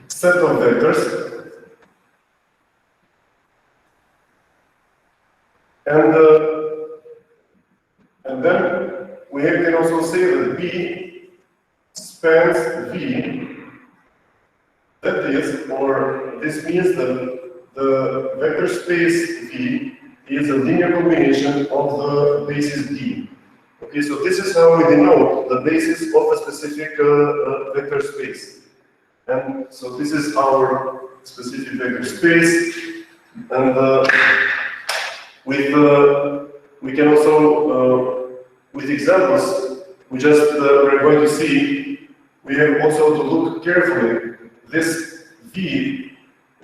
set of vectors. And then we can also say that B spans V. That is, or this means that the vector space V is a linear combination of the basis D. Okay, so this is how we denote the basis of a specific vector space. And so this is our specific vector space, and we can also, with examples, we're going to see, we have also to look carefully. This V,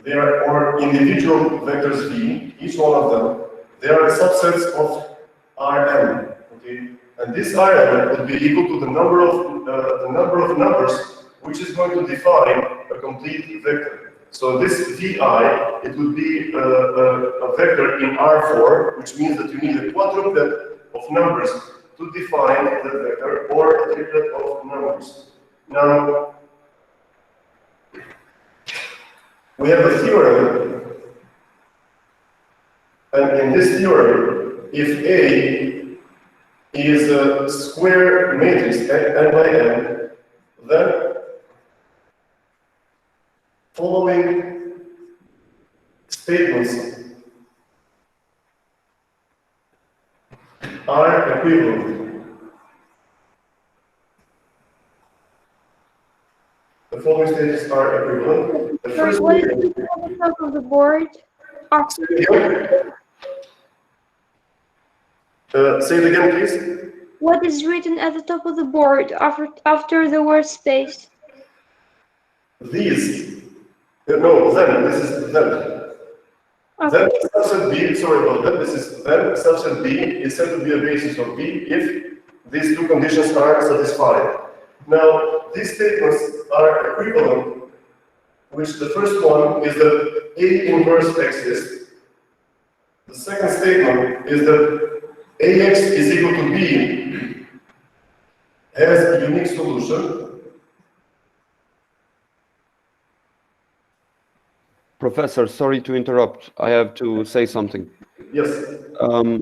they are or individual vectors V, each one of them, they are subsets of Rn. Okay, and this Rn would be equal to the number of numbers which is going to define a complete vector. So this Vi, it would be a vector in R4, which means that you need a quadruplet of numbers to define that vector, or a triplet of numbers. Now, we have a theorem, and in this theorem, if A is a square matrix n by n, then following statements are equivalent. The following statements are equivalent. The first what is written at the top of the board? Say it again, please. What is written at the top of the board after the word space? These. No, then. This is then. Okay. Then subset B, sorry about that. This is then subset B is said to be a basis of B if these two conditions are satisfied. Now, these statements are equivalent, which the first one is that A inverse exists. The second statement is that AX is equal to B has a unique solution. Professor, sorry to interrupt. I have to say something. Yes.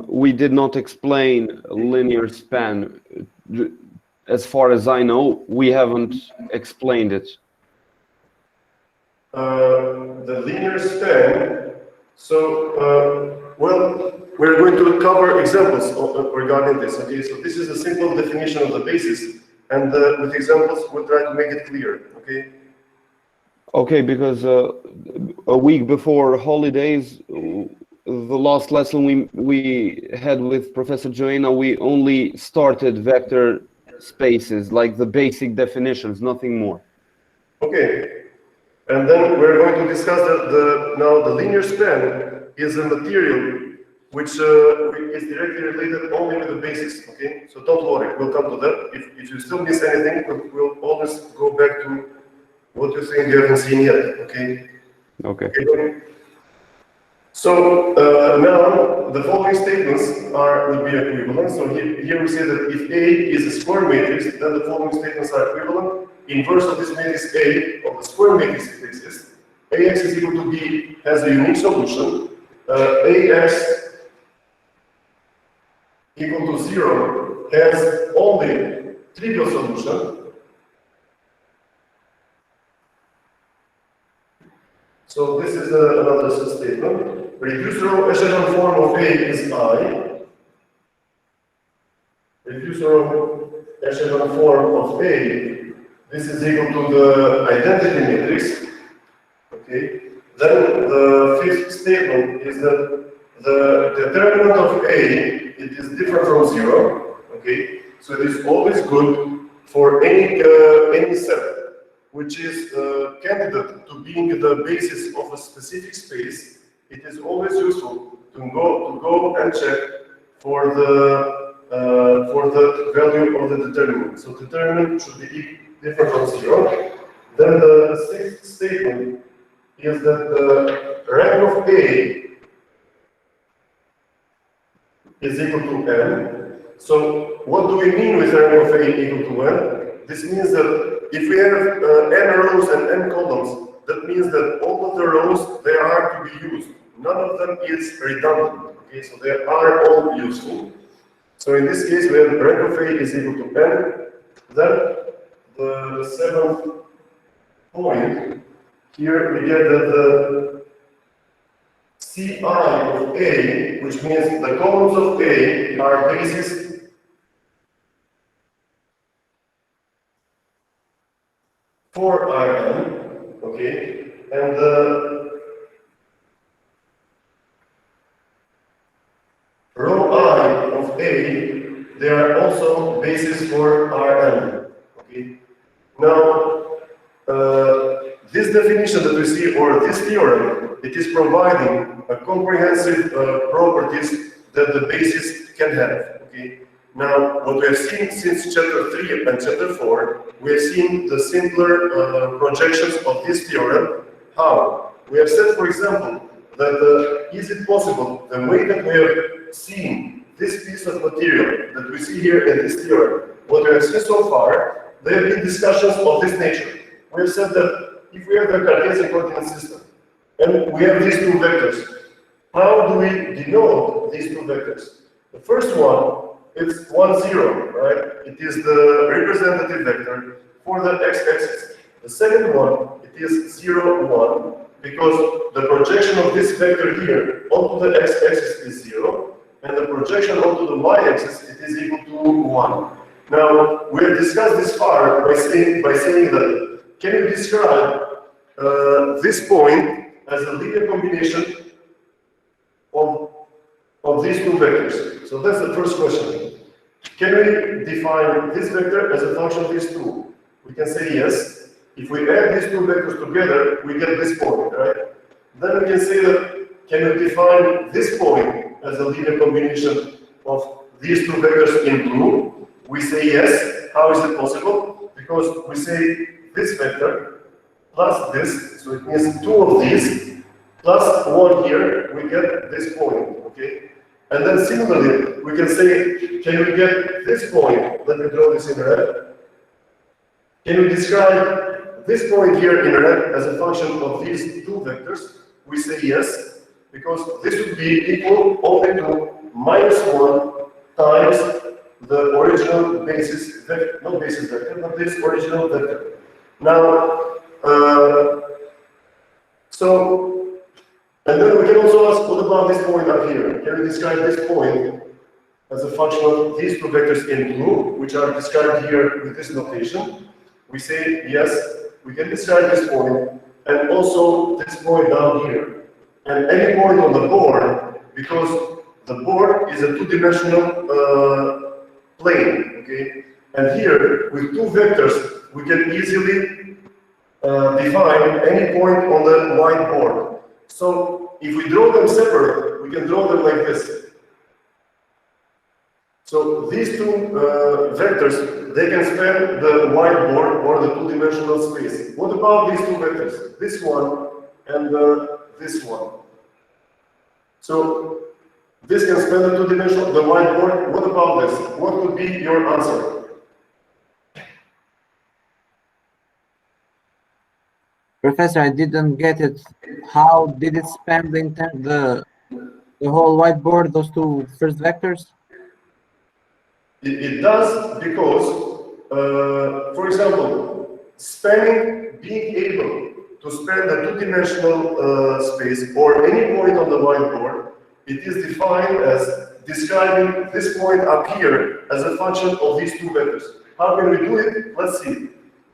We did not explain linear span. As far as I know, we haven't explained it. The linear span, so, well, we're going to cover examples regarding this, okay? So this is a simple definition of the basis, and with examples, we'll try to make it clear, okay? Okay, because a week before holidays, the last lesson we had with Professor Joanna, we only started vector spaces, like the basic definitions, nothing more. Okay, and then we're going to discuss now the linear span is a material which is directly related only with the basics, okay? So don't worry, we'll come to that. If you still miss anything, we'll always go back to what you think you haven't seen yet, okay? Okay. So now the following statements would be equivalent. So here we say that if A is a square matrix, then the following statements are equivalent. Inverse of this matrix A of the square matrix exists. AX is equal to B has a unique solution. AX equal to 0 has only trivial solution. So this is another statement. Reducer echelon form of A is I. Reducer echelon form of A, this is equal to the identity matrix. Okay. Then the fifth statement is that the determinant of A, it is different from 0. Okay. So it is always good for any set which is candidate to being the basis of a specific space. It is always useful to go and check for the value of the determinant. So determinant should be different from 0. Then the sixth statement is that the rank of A is equal to n. So what do we mean with rank of A equal to n? This means that if we have n rows and n columns, that means that all of the rows, they are to be used. None of them is redundant, okay? So they are all useful. So in this case, we have rank of A is equal to n. Then the seventh point, here we get that the Ci of A, which means the columns of A are bases for Rn, okay? And row I of A, they are also bases for Rn, okay? Now, this definition that we see, or this theorem, it is providing a comprehensive properties that the basis can have, okay? Now, what we have seen since chapter 3 and chapter 4, we have seen the simpler projections of this theorem. How? We have said, for example, that is it possible, the way that we have seen this piece of material that we see here in this theorem, what we have seen so far, there have been discussions of this nature. We have said that if we have the Cartesian coordinate system, and we have these two vectors, how do we denote these two vectors? The first one, it's 1, 0, right? It is the representative vector for the x-axis. The second one, it is 0, 1, because the projection of this vector here onto the x-axis is 0, and the projection onto the y-axis, it is equal to 1. Now, we have discussed this far by saying that, can you describe this point as a linear combination of these two vectors? So that's the first question. Can we define this vector as a function of these two? We can say yes. If we add these two vectors together, we get this point, right? Then we can say that, can we define this point as a linear combination of these two vectors in blue? We say yes. How is it possible? Because we say this vector plus this, so it means two of these, plus one here, we get this point, okay? And then similarly, we can say, can we get this point? Let me draw this in red. Can we describe this point here in red as a function of these two vectors? We say yes, because this would be equal only to -1 times the original basis vector, not basis vector, but this original vector. Now, and then we can also ask, what about this point up here? Can we describe this point as a function of these two vectors in blue, which are described here with this notation? We say, yes, we can describe this point, and also this point down here. And any point on the board, because the board is a two-dimensional plane, okay? And here, with two vectors, we can easily define any point on the whiteboard. So if we draw them separate, we can draw them like this. So these two vectors, they can span the whiteboard or the two-dimensional space. What about these two vectors? This one and this one. So this can span the two-dimensional, the whiteboard. What about this? What would be your answer? Professor, I didn't get it. How did it span the whole whiteboard, those two first vectors? It does because, for example, being able to span the two-dimensional space or any point on the whiteboard, it is defined as describing this point up here as a function of these two vectors. How can we do it? Let's see.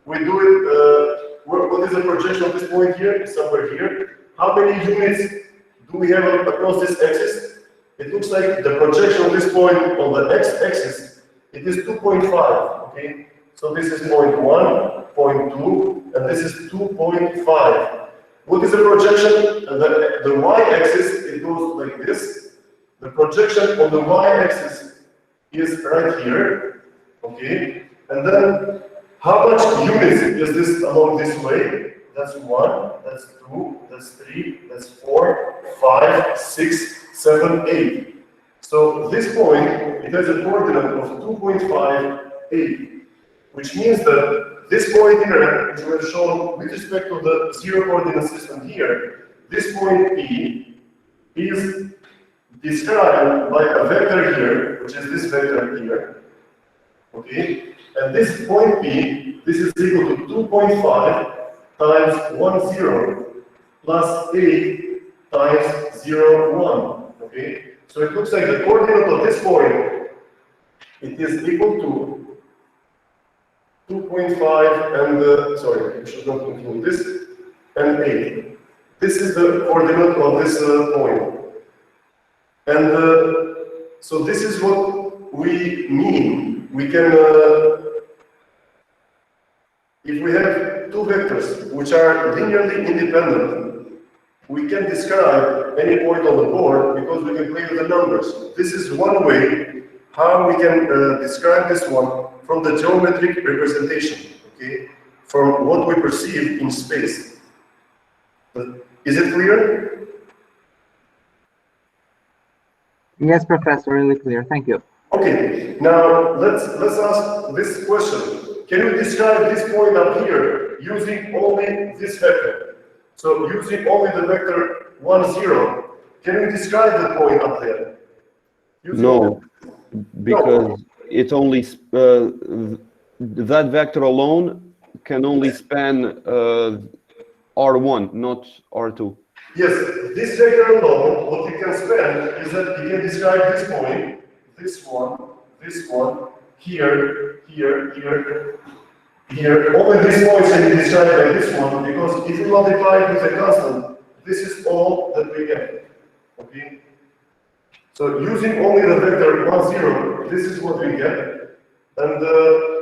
We do it. What is the projection of this point here? Somewhere here. How many units do we have across this axis? It looks like the projection of this point on the x-axis, it is 2.5, okay? So this is point 1, point 2, and this is 2.5. What is the projection? The y-axis, it goes like this. The projection on the y-axis is right here, okay? And then, how much units is this along this way? That's 1, that's 2, that's 3, that's 4, 5, 6, 7, 8. So this point, it has a coordinate of 2.5, 8. which means that this point here, which we have shown with respect to the zero coordinate system here, this point P is described by a vector here, which is this vector here, okay? And this point P, this is equal to 2.5 times 1, 0 plus 8 times 0, 1, okay? So it looks like the coordinate of this point, it is equal to 2.5 and, sorry, I should not include this, and 8. This is the coordinate of this point. And so this is what we mean. We can, if we have two vectors which are linearly independent, we can describe any point on the board because we can play with the numbers. This is one way how we can describe this one from the geometric representation, okay, from what we perceive in space. Is it clear? Yes, Professor, really clear. Thank you. Okay, now let's ask this question. Can you describe this point up here using only this vector? So using only the vector 1, 0, can you describe the point up there? No, because it only that vector alone can only span R1, not R2. Yes, this vector alone, what you can span is that you can describe this point, this one, here, here, here, here. Only this point can be described by this one because if we multiply it with a constant, this is all that we get. Okay? So using only the vector 1, 0, this is what we get. And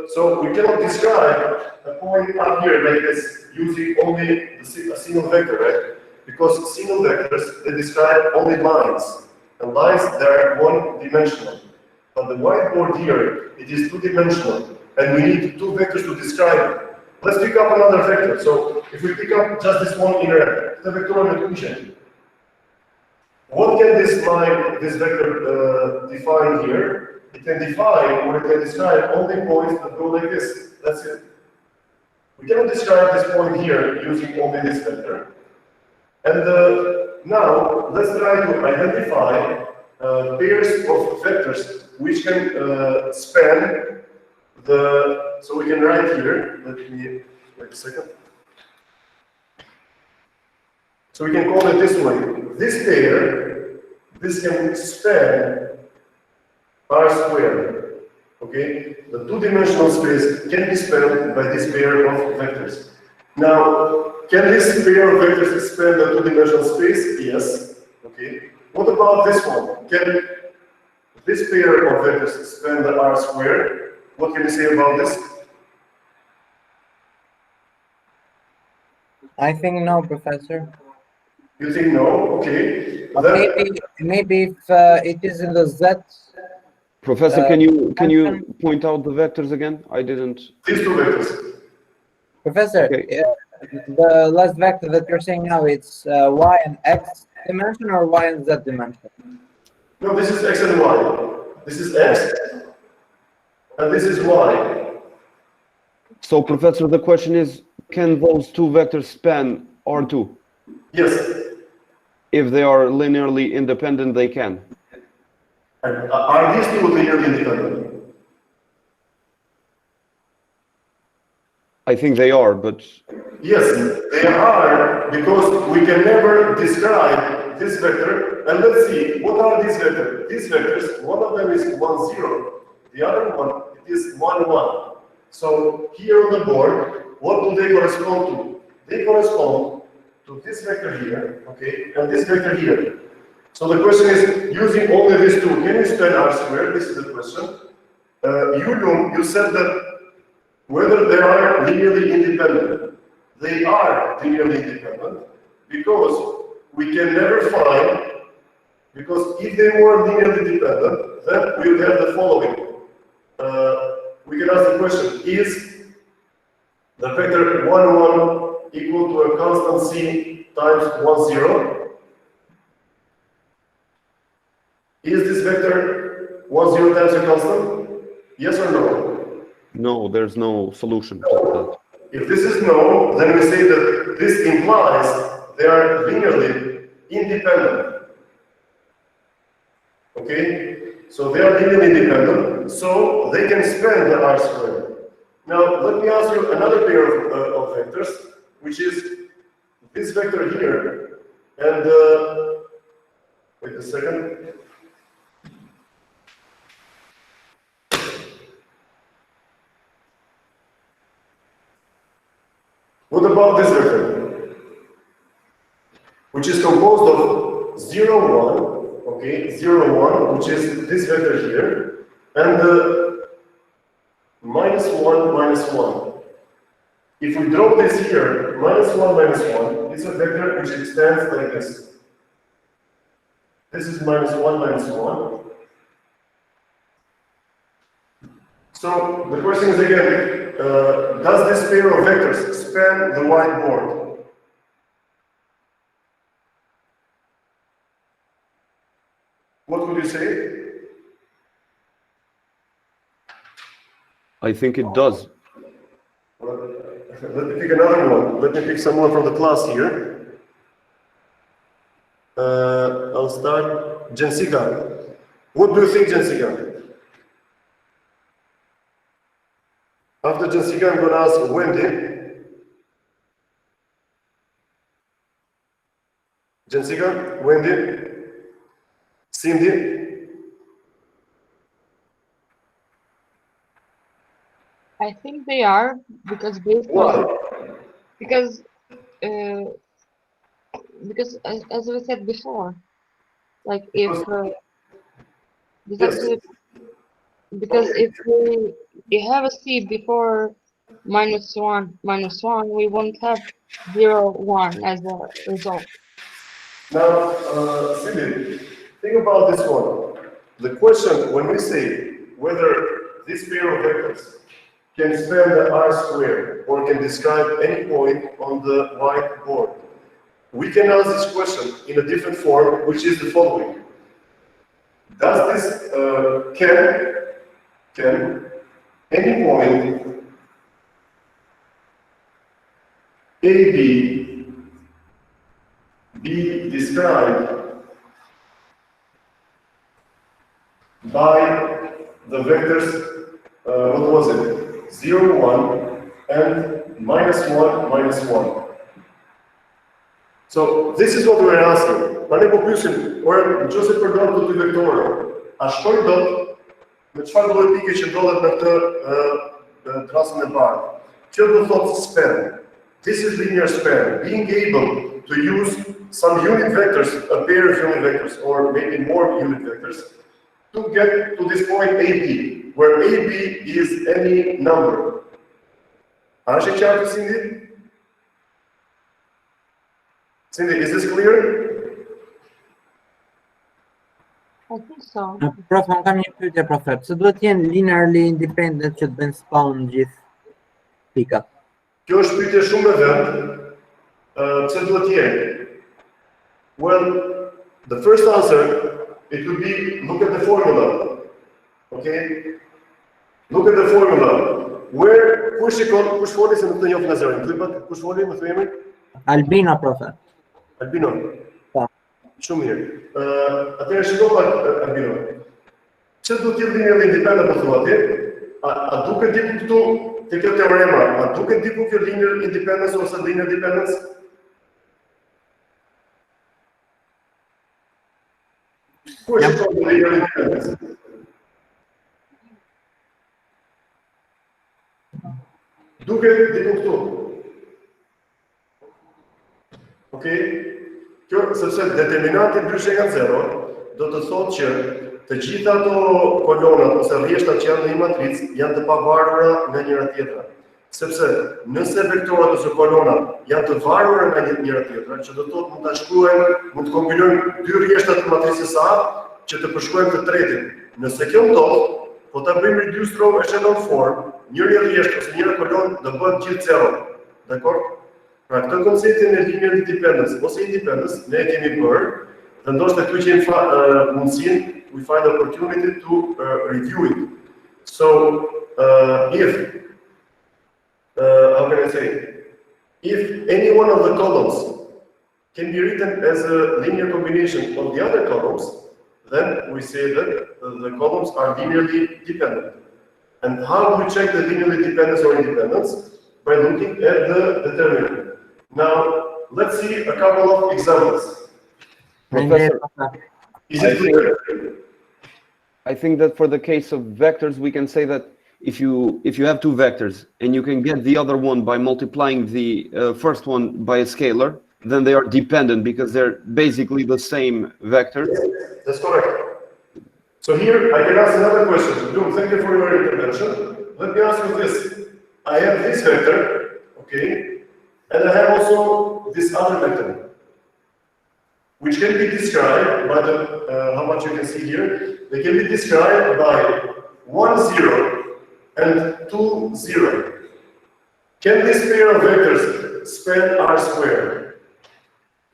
so we cannot describe a point up here like this using only a single vector, right? Because single vectors, they describe only lines. And lines, they are one-dimensional. But the whiteboard here, it is two-dimensional. And we need two vectors to describe it. Let's pick up another vector. So if we pick up just this one in red, the vectorial inclusion. What can this line, this vector define here? It can define or it can describe only points that go like this. That's it. We cannot describe this point here using only this vector. And now let's try to identify pairs of vectors which can span the. So we can write here. Let me wait a second. So we can call it this way. This pair, this can span R squared. Okay? The two-dimensional space can be spanned by this pair of vectors. Now, can this pair of vectors span the two-dimensional space? Yes. Okay. What about this one? Can this pair of vectors span the R squared? What can you say about this? I think no, Professor. You think no? Okay. Maybe if it is in the Z. Professor, can you point out the vectors again? I didn't. These two vectors. Professor, Okay. the last vector that you're saying now, it's y and x dimension or y and z dimension? No, this is x and y. This is x, and this is y. So, Professor, the question is, can those two vectors span R2? Yes. If they are linearly independent, they can. And are these two linearly independent? I think they are, but Yes, they are, because we can never describe this vector. And let's see, what are these vectors? These vectors, one of them is 1, 0. The other one, it is 1, 1. So here on the board, what do they correspond to? They correspond to this vector here, okay, and this vector here. So the question is, using only these two, can you span R squared? This is the question. You said that whether they are linearly independent. They are linearly independent because we can never find, because if they were linearly independent, then we would have the following. We can ask the question, is the vector 1, 1 equal to a constant c times 1, 0? Is this vector 1, 0 times a constant? Yes or no? No, there's no solution to that. If this is no, then we say that this implies they are linearly independent. Okay? So they are linearly independent, so they can span the R square. Now, let me ask you another pair of vectors, which is this vector here, and wait a second. What about this vector? Which is composed of 0, 1, okay, 0, 1, which is this vector here, and -1, -1. If we draw this here, -1, -1, it's a vector which extends like this. This is -1, -1. So the question is again, does this pair of vectors span the whiteboard? What would you say? I think it does. Well, let me pick another one. Let me pick someone from the class here. I'll start Jessica. What do you think, Jessica? After Jessica, I'm going to ask Wendy. Jessica, Wendy, Cindy. I think they are because based Why? on because as we said before, like if this Yes. actually, because if we have a c before -1, -1, we won't have 0, 1 as a result. Now, Cindy, think about this one. The question, when we say whether this pair of vectors can span the R square or can describe any point on the whiteboard, we can ask this question in a different form, which is the following. Does this can any point AB be described by the vectors, what was it, 0, 1, and -1, -1. So this is what we're asking. Pane popysim, ora nëse përdor do dy vektorë, a shkoj dot me çfarë do logike që ndodhet në këtë rastin e parë? Që do thotë span. This is linear span, being able to use some unit vectors, a pair of unit vectors, or maybe more unit vectors, to get to this point AB, where AB is any number. A është e qartë, Cindy? Cindy, is this clear? I think so. Prof, unë kam një pyetje profet. Se duhet jenë linearly independent që të bëjnë spawn gjithë pikat? Kjo është pyetje shumë e vend. Pse duhet jenë? Well, the first answer, it would be, look at the formula. Okay? Look at the formula. Where, kush foli se nuk të njoh nga zërin? Klipat, kush foli, më themi? Albina, profet. Albino. Po. Shumë mirë. Atëherë shiko pak Albino. Çfarë do të jetë linear independent më thua ti? A duket diku këtu te kjo teorema? A duket diku kjo linear independence ose linear dependence? Ku është kjo linear independence? Duket diku këtu. Okay? Kjo, sepse determinanti ndryshe nga 0, do të thotë që të gjitha ato kolonat ose rrjeshtat që janë në një matricë janë të pavarura nga njëra tjetra. Sepse nëse vektorat ose kolonat janë të varura nga njëra tjetra, që do të thotë mund ta shkruajmë, mund të kombinojmë dy rrjeshta të matricës A që të përshkruajmë të tretin. Nëse kjo ndodh, po ta bëjmë reduced row echelon form, njëri rrjesht ose njëra kolon do bëhet gjithë 0. Dakor? Pra këtë konceptin e linear independence ose independence ne e kemi bërë, dhe ndoshta këtu që kemi mundësinë, we find the opportunity to review it. So if, how can I say, if any one of the columns can be written as a linear combination of the other columns, then we say that the columns are linearly dependent. And how do we check the linearly dependence or independence? By looking at the determinant. Now, let's see a couple of examples. Professor, Is it clear? I think that for the case of vectors, we can say that if you have two vectors and you can get the other one by multiplying the first one by a scalar, then they are dependent because they're basically the same vector. Yes, that's correct. So here I can ask another question. Doom, thank you for your intervention. Let me ask you this. I have this vector, okay, and I have also this other vector, which can be described by the, how much you can see here. They can be described by 1, 0 and 2, 0. Can this pair of vectors span R squared?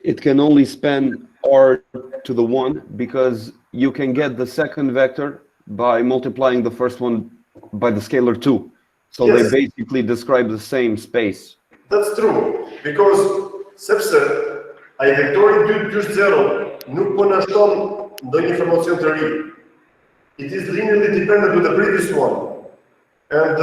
It can only span R to the 1 because you can get the second vector by multiplying the first one by the scalar 2. So Yes. they basically describe the same space. That's true, because sepse ai vektori 2 plus 0 nuk po na shton ndonjë informacion të ri. It is linearly dependent with the previous one. And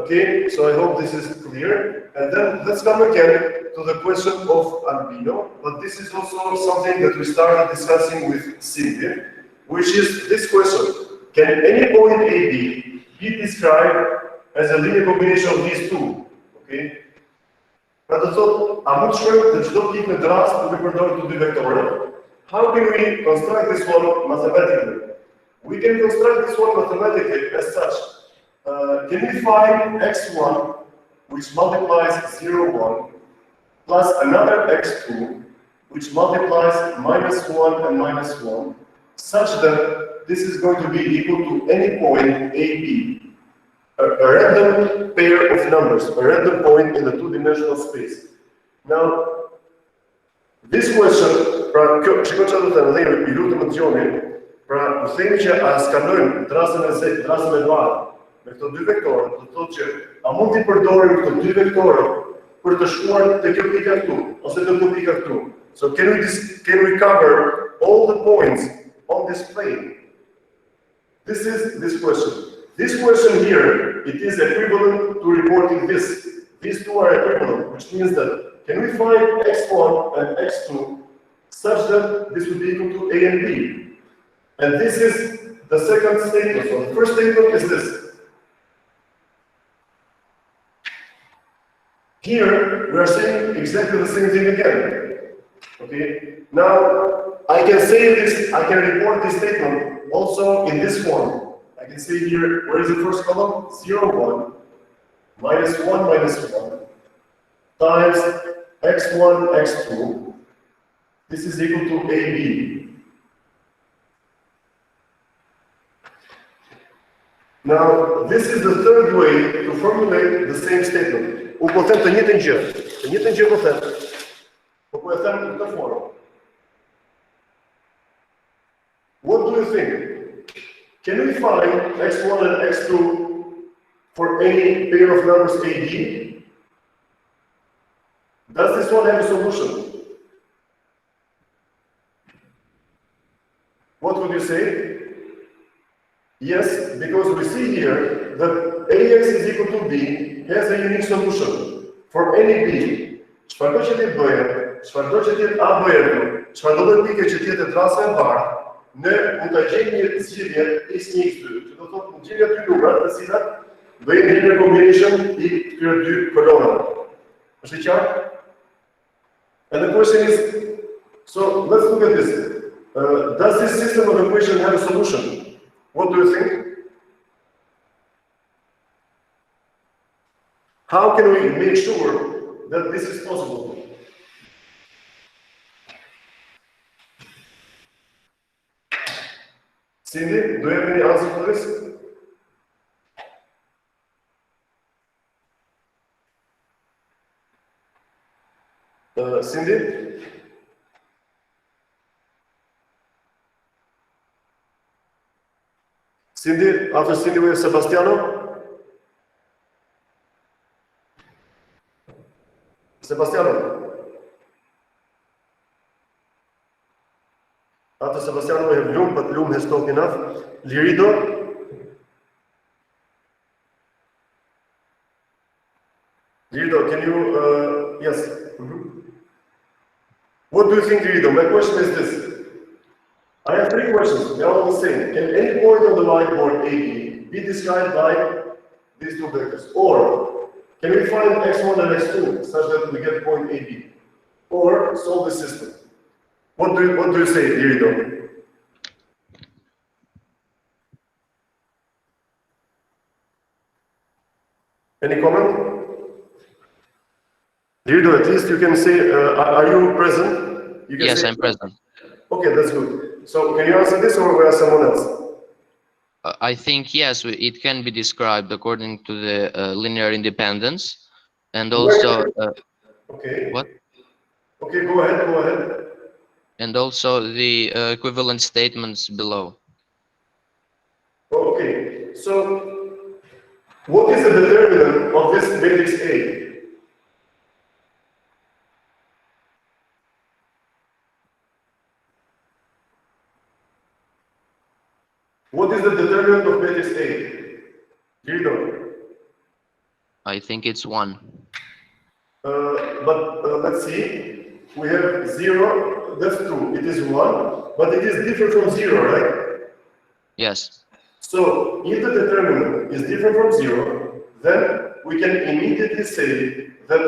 okay, so I hope this is clear. And then let's come again to the question of albino, but this is also something that we started discussing with Cindy, which is this question. Can any point AB be described as a linear combination of these two? Okay? Pra të thot, a mund të shkojmë të çdo pikë në rast duke përdorur të dy vektore? How can we construct this one mathematically? We can construct this one mathematically as such. Can we find x1, which multiplies 0, 1, plus another x2, which multiplies -1 and -1, such that this is going to be equal to any point AB, a random pair of numbers, a random point in the two-dimensional space. Now, this question, pra shikoj çfarë do të them, dhe i lutem të dëgjoni, pra u themi që a skalojmë trasën e bardhë me këto dy vektore, do të thotë që a mund të përdorim këto dy vektore për të shkuar te kjo pika këtu ose te kjo pika këtu. So can we cover all the points on this plane? This is this question. This question here, it is equivalent to reporting this. These two are equivalent, which means that can we find x1 and x2 such that this would be equal to a and b? And this is the second statement. So the first statement is this. Here, we are saying exactly the same thing again. Okay? Now, I can say this, I can report this statement also in this form. I can say here, where is the first column? 0, 1, -1, -1, times x1, x2. This is equal to AB. Now, this is the third way to formulate the same statement. U po them të njëjtën gjë po them. Po e them në këtë formë. What do you think? Can we find x1 and x2 for any pair of numbers AD? Does this one have a solution? What would you say? Yes, because we see here that AX is equal to B has a unique solution for any B. Çfarëdo që ti bëje, çfarëdo që ti A bëje, çfarëdo lloj pike që ti jetë trasa e bardhë, ne mund ta gjejmë një zgjidhje x1x2, që do thotë mund gjejmë dy numra të cilat bëjnë linear combination i këtyre dy kolonave. Është e qartë? And the question is, so let's look at this. Does this system of equation have a solution? What do you think? How can we make sure that this is possible? Cindy, do you have any answer for this? Cindy? Cindy, after Cindy we have Sebastiano. Sebastiano. After Sebastiano, we have Loom, but Loom has talked enough. Lirido. Lirido, can you, yes. What do you think, Lirido? My question is this. I have 3 questions. They are all the same. Can any point on the whiteboard AB be described by these 2 vectors? Or can we find x1 and x2 such that we get point AB? Or solve the system? What do you say, Lirido? Any comment? Lirido, at least you can say, are you present? You can Yes, say, I'm present. Okay, that's good. So can you answer this or we have someone else? I think, yes, it can be described according to the linear independence, and also Okay. what? Okay, go ahead. And also the equivalent statements below. Okay, so what is the determinant of this matrix A? What is the determinant of matrix A? Do you know? I think it's 1. But let's see. We have 0, that's 2. It is 1, but it is different from 0, right? Yes. So if the determinant is different from 0, then we can immediately say that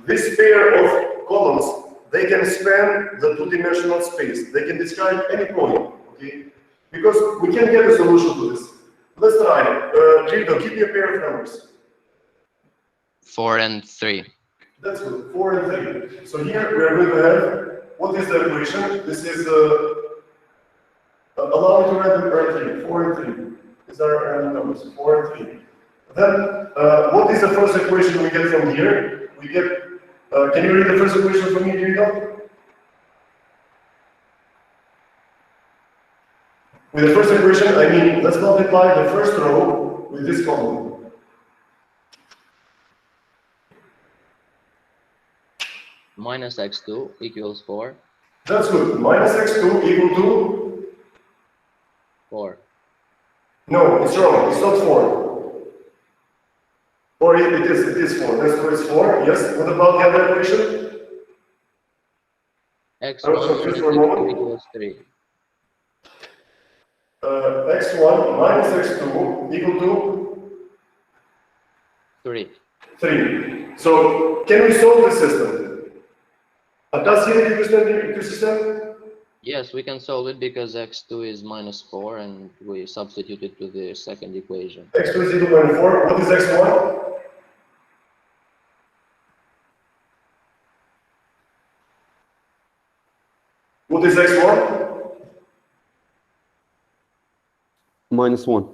this pair of columns, they can span the 2-dimensional space. They can describe any point, okay? Because we can get a solution to this. Let's try. Gildo, give me a pair of numbers. 4 and 3. That's good. 4 and 3. So here we are going to have, what is the equation? This is, allow me to write them 3. 4 and 3. These are random numbers. 4 and 3. Then, what is the first equation we get from here? We get, can you read the first equation for me, Gildo? With the first equation, I mean, let's multiply the first row with this column. Minus x2 equals 4. That's good. Minus x2 equal to? 4. No, it's wrong. It's not 4. Or it is 4. That's why it's 4. Yes. What about the other equation? x1 equals 3. X1 minus x2 equal to? 3. 3. So, can we solve the system? System? Yes, we can solve it because x2 is minus 4 and we substitute it to the second equation. X2 is equal to 4. What is x1? What is x1? Minus 1.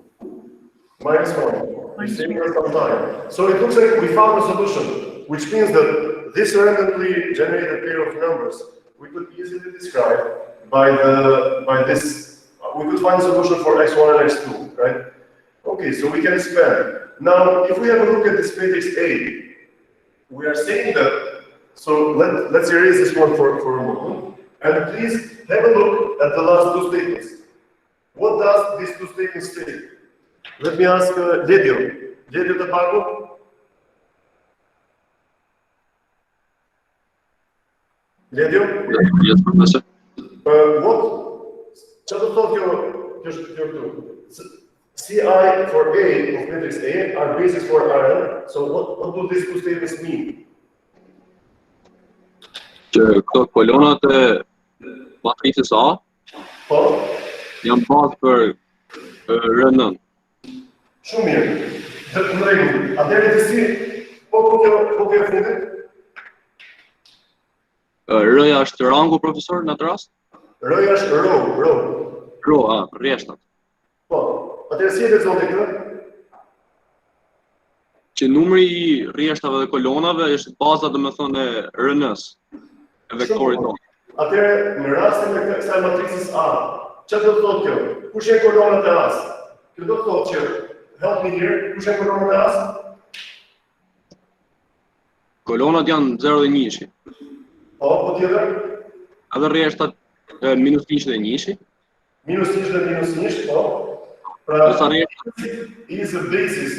Minus 1. We're saving us some time. So it looks like we found a solution, which means that this randomly generated pair of numbers we could easily describe by this. We could find a solution for x1 and x2, right? Okay, so we can span. Now, if we have a look at this matrix A, we are saying that. So let's erase this one for a moment, and please have a look at the last 2 statements. What does these 2 statements say? Let me ask Ledio. Ledio Tabaco? Ledio? Yes, Professor. What? CI for A of matrix A are bases for Rn. So what do these 2 statements mean? Që këto kolonat e matricës A Po? janë bazë për Rn-ën. Shumë mirë. Në rregull. Atëherë të si po kjo fundit? R-ja është rangu, profesor, në atë rast? R-ja është row. Ro, rreshtat. Po. Atëherë si e lexoni këtë? Që numri i rreshtave dhe kolonave është baza, domethënë, e Rn-s, e vektorit tonë. Atëherë, në rastin e kësaj matricës A, çfarë do të thotë kjo? Kush janë kolonat e A-s? Kjo do të thotë që help me here, kush janë kolonat e A-s? Kolonat janë 0 dhe 1. Po, po tjetër? Edhe rreshtat minus 1 dhe 1. Minus 1 dhe minus 1, po. Pra, Ndërsa rreshtat is a basis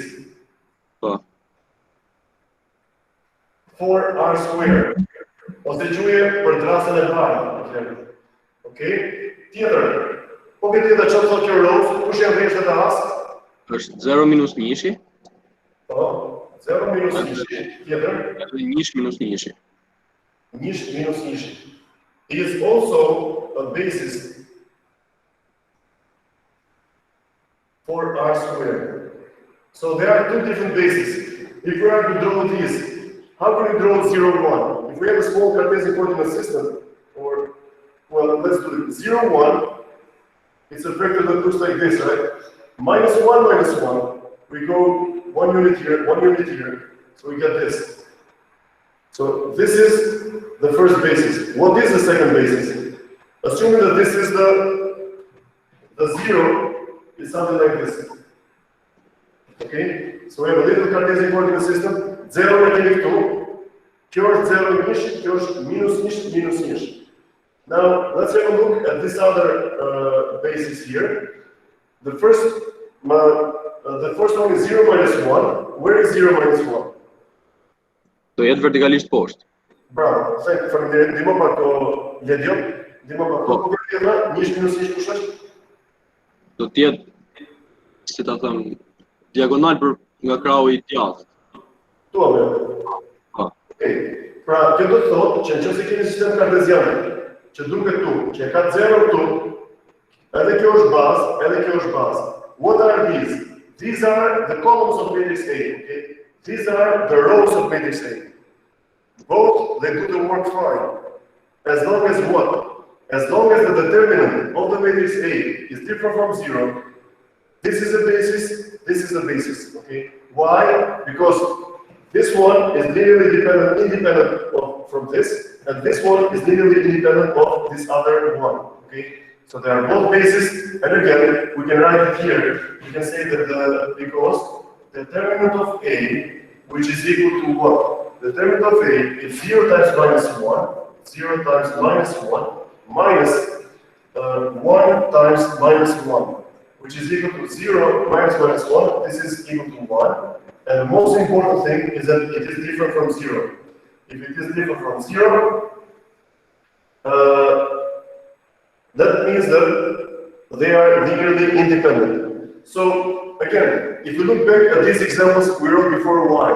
po. for R square. Ose quhe për trasën e parë. Okej? Tjetër. Po ke tjetër çfarë thotë kjo rows? Kush janë rreshtat e as? Është 0 minus 1. Po, 0 minus 1. Tjetër. Edhe 1 minus 1. 1 minus 1. Is also a basis for R square. So there are two different bases. If we are to draw this, how can we draw 0, 1? If we have a small Cartesian coordinate system, or, well, let's do it. 0, 1, it's a vector that looks like this, right? Minus 1, minus 1. We go 1 unit here, 1 unit here. So we get this. So this is the first basis. What is the second basis? Assuming that this is the 0, is something like this. Okay? So we have a little Cartesian coordinate system. 0 negative 2. Kjo është 0 nish, kjo është minus nish, minus nish. Now, let's have a look at this other basis here. The first one is 0 minus 1. Where is 0 minus 1? Do jetë vertikalisht poshtë. Bravo. Faleminderit. Dimo pak o Ledjo. Dimo pak o kërtjera. Nish minus nish kush është? Do të jetë, si ta them, diagonal për nga krahu I djathtë. Tu apo? Po. Okej. Pra, kjo do të thotë që nëse keni sistem kartezian, që duket këtu, që ka 0 këtu, edhe kjo është bazë, edhe kjo është bazë. What are these? These are the columns of matrix A, okay? These are the rows of matrix A. Both, they do the work fine. As long as what? As long as the determinant of the matrix A is different from 0, this is a basis, okay? Why? Because this one is linearly independent from this, and this one is linearly independent of this other one, okay? So they are both bases, and again, we can write it here. We can say that because the determinant of A, which is equal to what? The determinant of A is 0 times minus 1, 0 times minus 1, minus 1 times minus 1, which is equal to 0 minus minus 1. This is equal to 1. And the most important thing is that it is different from 0. If it is different from 0, that means that they are linearly independent. So again, if we look back at these examples we wrote before y,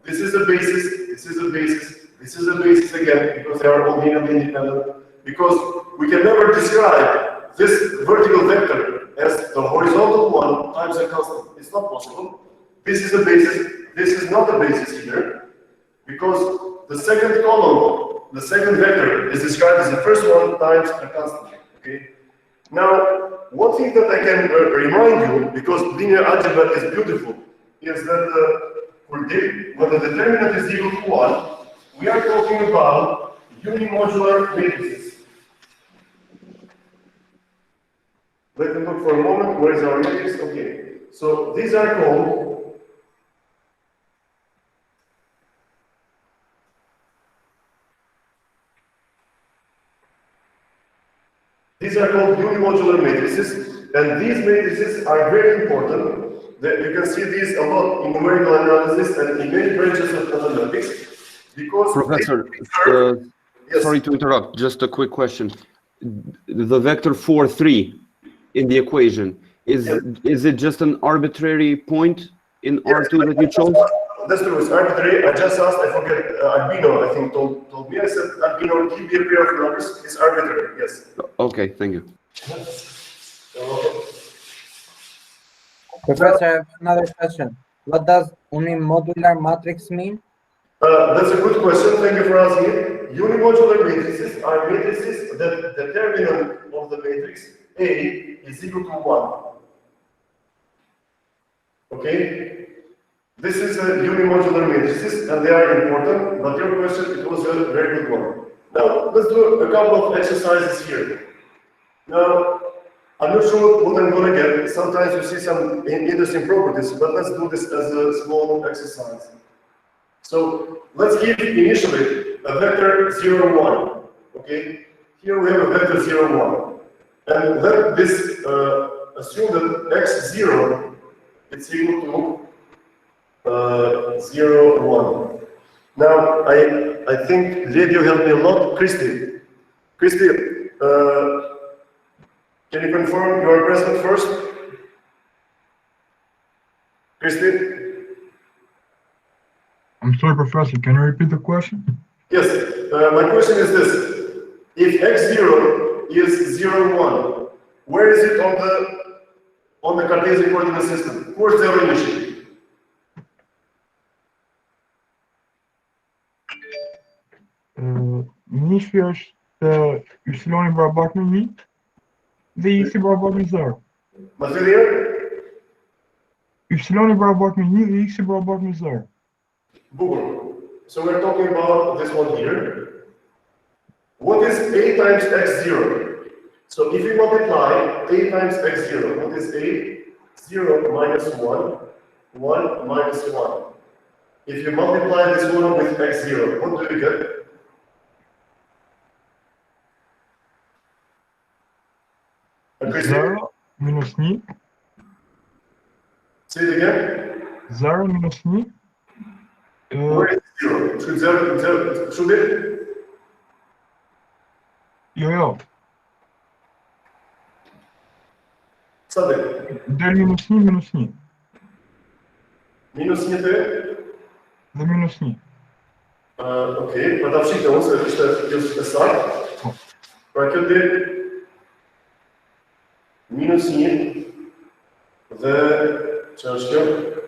this is a basis, this is a basis, this is a basis again, because they are all linearly independent. Because we can never describe this vertical vector as the horizontal one times a constant. It's not possible. This is a basis, this is not a basis either, because the second column, the second vector, is described as the first one times a constant. Okay? Now, one thing that I can remind you, because linear algebra is beautiful, is that when the determinant is equal to 1, we are talking about unimodular matrices. Let me look for a moment. Where is our matrix? Okay. So these are called unimodular matrices, and these matrices are very important. You can see these a lot in numerical analysis and in many branches of mathematics. Because Professor, yes. Sorry to interrupt, just a quick question. The vector 4, 3 in the equation, is it just an arbitrary point in R2 that you chose? That's true, it's arbitrary. I just asked, I forget, Albino, I think, told me. I said, Albino, keep the pair of numbers. It's arbitrary, yes. Okay, thank you. Professor, I have another question. What does unimodular matrix mean? That's a good question. Thank you for asking it. Unimodular matrices are matrices that the determinant of the matrix A is equal to 1. Okay? This is a unimodular matrices, and they are important, but your question, it was a very good one. Now, let's do a couple of exercises here. Now, I'm not sure what I'm going to get. Sometimes you see some interesting properties, but let's do this as a small exercise. So, let's give initially a vector 0, 1. Okay? Here we have a vector 0, 1. And let this assume that x0 is equal to 0, 1. Now, I think Ledio helped me a lot. Christy, can you confirm you are present first? Christy? I'm sorry, Professor, can you repeat the question? Yes, my question is this. If x0 is 0, 1, where is it on the Cartesian coordinate system? Where's the initially? Initiash y бarabarт me 1 dhe x barabarт me 0. Material? Y barabarт me 1 dhe x barabarт me 0. Boom. So we're talking about this one here. What is a times x0? So if we multiply a times x0, what is a? 0 minus 1, 1 minus 1. If you multiply this one with x0, what do you get? Christy? 0 minus 1. Say it again. 0 minus 1. Where is 0? Should it? Jo. Sadek. Del minus 1 minus 1. Minus 1 te? Dhe minus 1. Okej, pa ta fshite unë se është saktë. Pra kjo del minus 1 dhe që është kjo?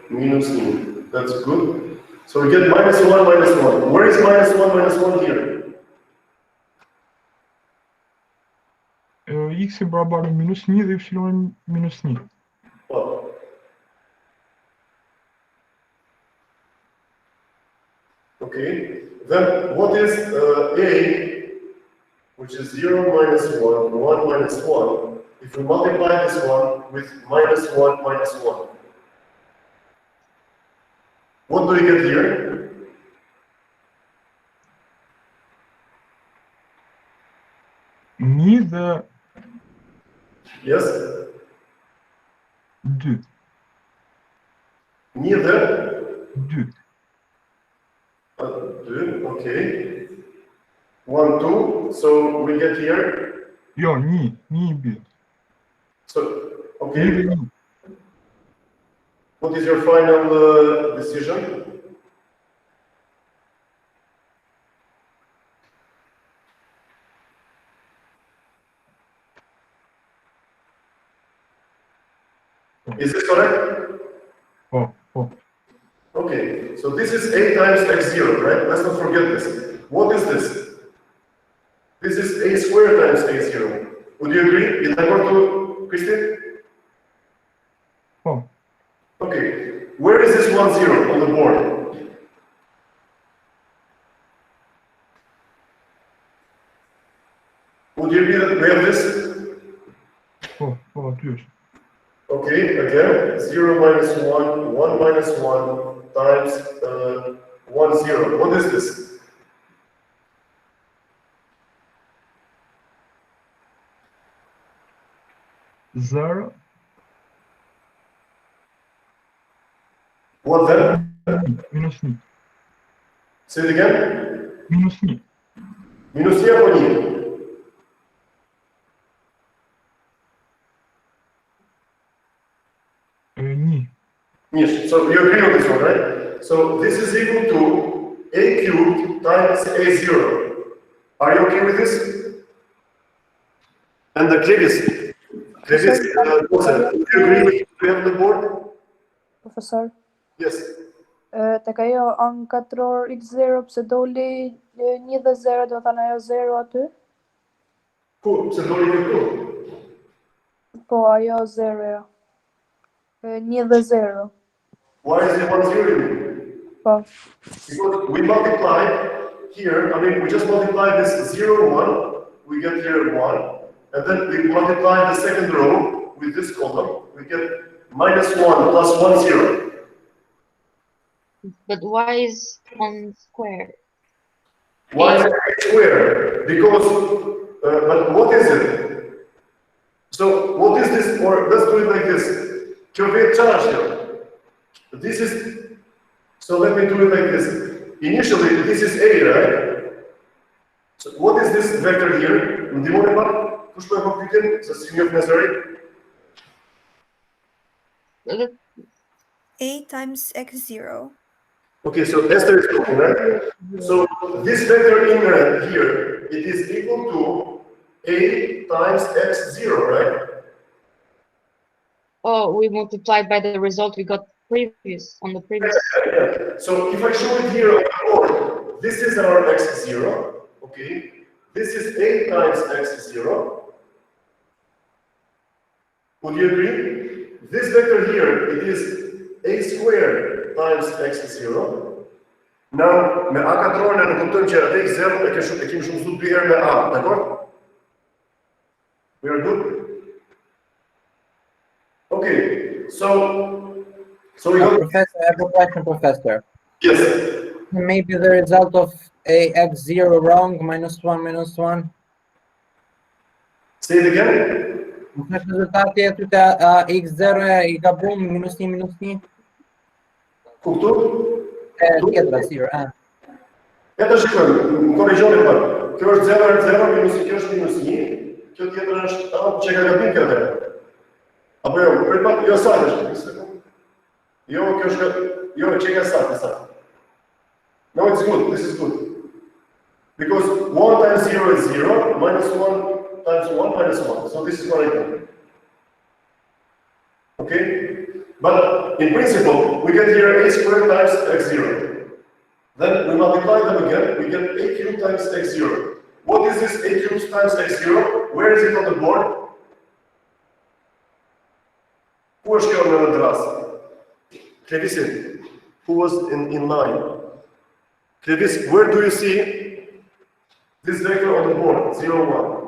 Minus 1. That's good. So we get minus 1, minus 1. Where is minus 1, minus 1 here? X barabarт me minus 1 dhe y minus 1. Oh. Okay, then what is a, which is 0 minus 1, 1 minus 1, if you multiply this one with minus 1, minus 1? What do you get here? Një dhe Yes? 2. Një dhe? 2. 2, okay. 1, 2, so we get here? Jo, 1 i bie. So, 1 okay. dhe 1. What is your final decision? Is this correct? Oh. Okay, so this is a times x0, right? Let's not forget this. What is this? This is a squared times a0. Would you agree? Is that what to Christine? Oh. Okay, where is this 1, 0 on the board? Would you agree that we have this? Oh, yes. Okay, again, 0 minus 1, 1 minus 1 times 1, 0. What is this? Zero. What then? Minus 1. Say it again. Minus 1. Minus 1 або ні? Ні. Yes, so you agree on this one, right? So this is equal to a cubed times a0. Are you okay with this? And the Clevis, do you agree with what we have on the board? Profesor, Yes. tek ajo anë katror x0 pse doli 1 dhe 0, do thënë ajo 0 aty? Ku? Pse doli këtu? Po, ajo 0 jo. 1 dhe 0. Why is it 1, 0 in? Po. Because we multiply here, I mean, we just multiply this 0, 1, we get here 1, and then we multiply the second row with this column, we get minus 1 plus 1, 0. But why is 1 square? Why is it square? Because, but what is it? So what is this? Or let's do it like this. Curvature charge here. This is, so let me do it like this. Initially, this is A, right? So what is this vector here? Push my computer, so see if necessary. A times x0. Okay, so Esther is talking, right? So this vector in red here, it is equal to A times x0, right? Oh, we multiplied by the result we got on the previous. Yeah. So if I show it here on the board, this is our x0, okay? This is A times x0. Would you agree? This vector here, it is A squared times x0. Now, me a katrone në kuptojmë që atë x0 e kemi shumësu 2 herë me a, dakord? We are good? Okay, so we got... Professor, I have a question, Professor. Yes. Maybe the result of a x0 wrong, -1, Say it again. Rezultati e ty të x0 i gabum, -1. Kuptu? Tjetra, sirë, Ja të shikojmë, në korrigjoni për. Kjo është 0, minus, kjo është -1, kjo tjetër është që ka gabim kjo dhe. Apo jo, përpat, jo sajtë është, një sekund. Jo, kjo është, jo, që ka sajtë. No, it's good, this is good. Because 1 times 0 is 0, -1 times 1 -1. So this is what I do. Okay? But in principle, we get here a squared times x0. Then we multiply them again, we get a cubed times x0. What is this a cubed times x0? Where is it on the board? Who was here on the class? Klevis, who was in line? Klevis, where do you see this vector on the board? 0, 1.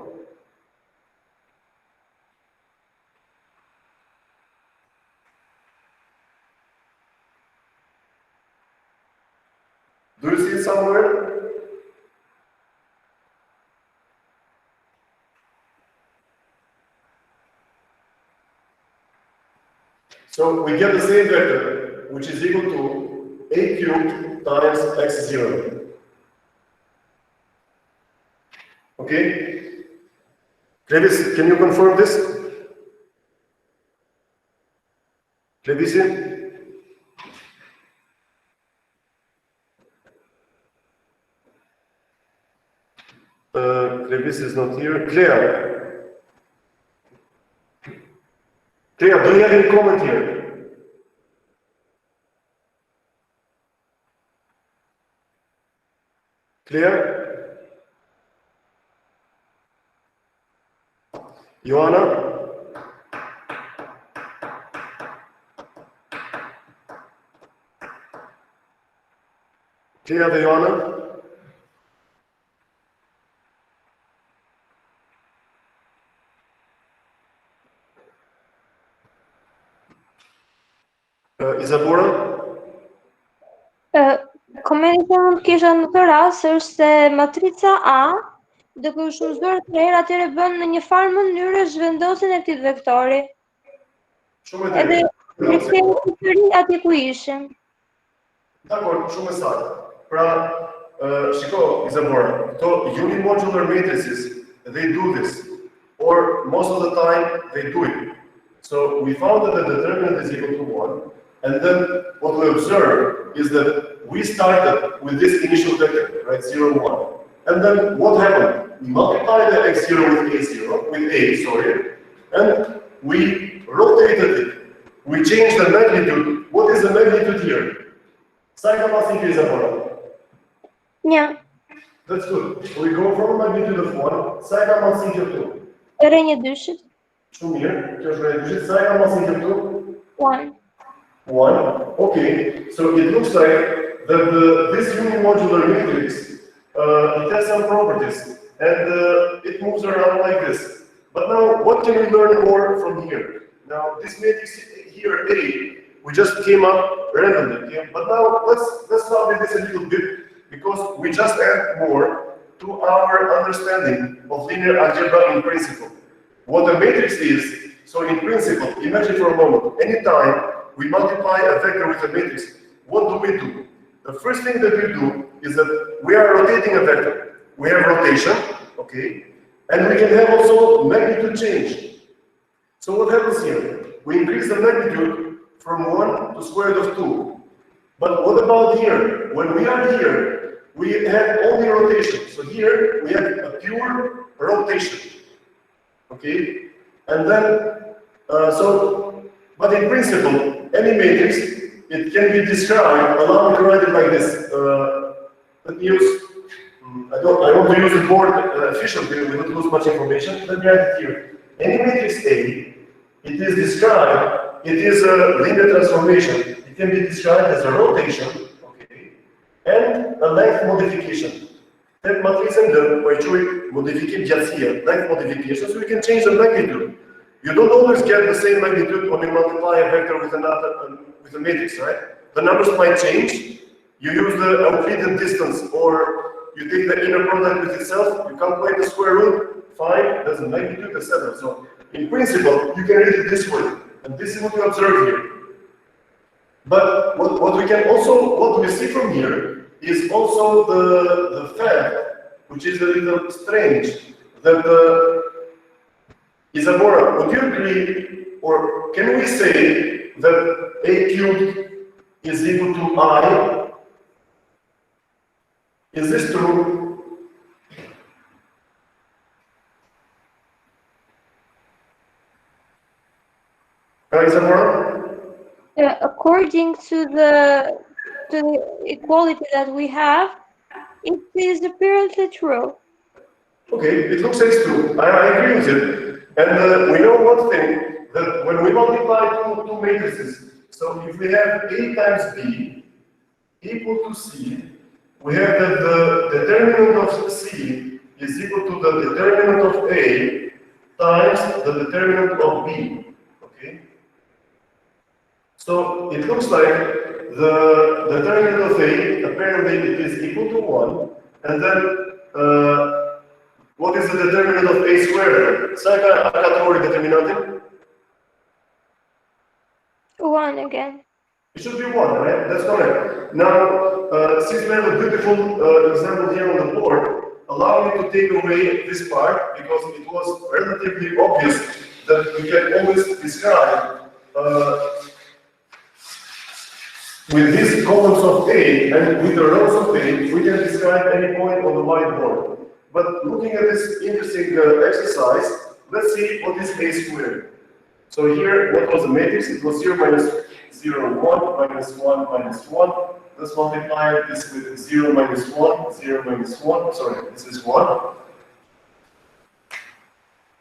Do you see it somewhere? So we get the same vector, which is equal to a cubed times x0. Okay? Travis, can you confirm this? Travis? Travis is not here. Claire. Claire, do you have any comment here? Claire? Joanna? Claire, the Joanna? Isabora? Komenti që mund kisha në këtë rast është se matrica A duke u shfrytzuar 3 herë atëherë bën në një farë mënyrë zhvendosjen e këtij vektori. Shumë e drejtë. Edhe kemi siguri aty ku ishim. Dakor, shumë e saktë. Pra, shiko, Isabora, këto unimodular matrices, they do this, or most of the time they do it. So we found that the determinant is equal to 1, and then what we observe is that we started with this initial vector, right, 0, 1. And then what happened? We multiplied the x0 with a, sorry, and we rotated it. We changed the magnitude. What is the magnitude here? Сайка масинка Isabora. Një. That's good. We go from a magnitude of 1, сайка масинка 2. Rënje dyshit. Shumë mirë. Kjo është rënje dyshit. Сайка masинka 2. 1. 1. Okay. So it looks like that this unimodular matrix it has some properties, and it moves around like this. But now, what can we learn more from here? Now, this matrix here, A, we just came up randomly. Okay? But now let's start with this a little bit, because we just add more to our understanding of linear algebra in principle. What a matrix is, so in principle, imagine for a moment, anytime we multiply a vector with a matrix, what do we do? The first thing that we do is that we are rotating a vector. We have rotation, okay? And we can have also magnitude change. So what happens here? We increase the magnitude from 1 to square root of 2. But what about here? When we are here, we have only rotation. So here we have a pure rotation. Okay? And then, but in principle, any matrix, it can be described, allow me to write it like this. Let me use, I want to use the board efficiently, we don't lose much information. Let me write it here. Any matrix A, it is described, it is a linear transformation. It can be described as a rotation, okay, and a length modification. That matricen dă modifică viația, length modification, so we can change the magnitude. You don't always get the same magnitude when you multiply a vector with another, with a matrix, right? The numbers might change. You use the Euclidean distance, or you take the inner product with itself, you calculate the square root, fine, there's a magnitude, etc. So, in principle, you can read it this way, and this is what you observe here. But what we can also, what we see from here is also the fact, which is a little strange, that Isadora, would you agree, or can we say that a cubed is equal to I? Is this true? Isadora? According to the equality that we have, it is apparently true. Okay, it looks like it's true. I agree with it. And we know one thing, that when we multiply two matrices, so if we have A times B equal to C, we have that the determinant of C is equal to the determinant of A times the determinant of B. Okay? So it looks like the determinant of A, apparently it is equal to 1, and then what is the determinant of A squared? Saka category determinant? 1 again. It should be 1, right? That's correct. Now, since we have a beautiful example here on the board, allow me to take away this part, because it was relatively obvious that we can always describe with these columns of A and with the rows of A, we can describe any point on the whiteboard. But looking at this interesting exercise, let's see what is A squared. So here, what was the matrix? It was 0 minus 0, 1, minus 1, minus 1. Let's multiply this with 0 minus 1, 0 minus 1. Sorry, this is 1.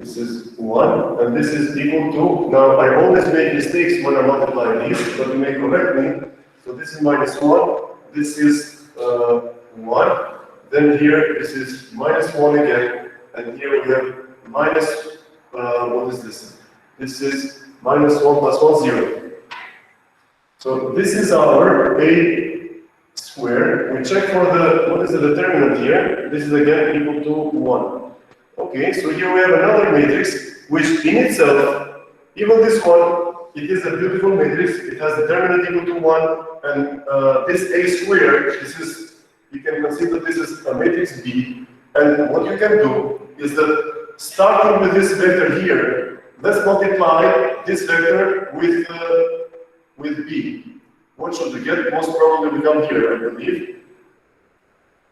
This is 1, and this is equal to, now I always make mistakes when I multiply these, but you may correct me. So this is minus 1, this is 1. Then here, this is minus 1 again, and here we have minus, what is this? This is minus 1 plus 1, 0. So this is our A squared. We check for what is the determinant here. This is again equal to 1. Okay, so here we have another matrix, which in itself, even this one, it is a beautiful matrix. It has determinant equal to 1, and this A squared, this is, you can consider this is a matrix B, and what you can do is that starting with this vector here, let's multiply this vector with B. What should we get? Most probably become here, I believe.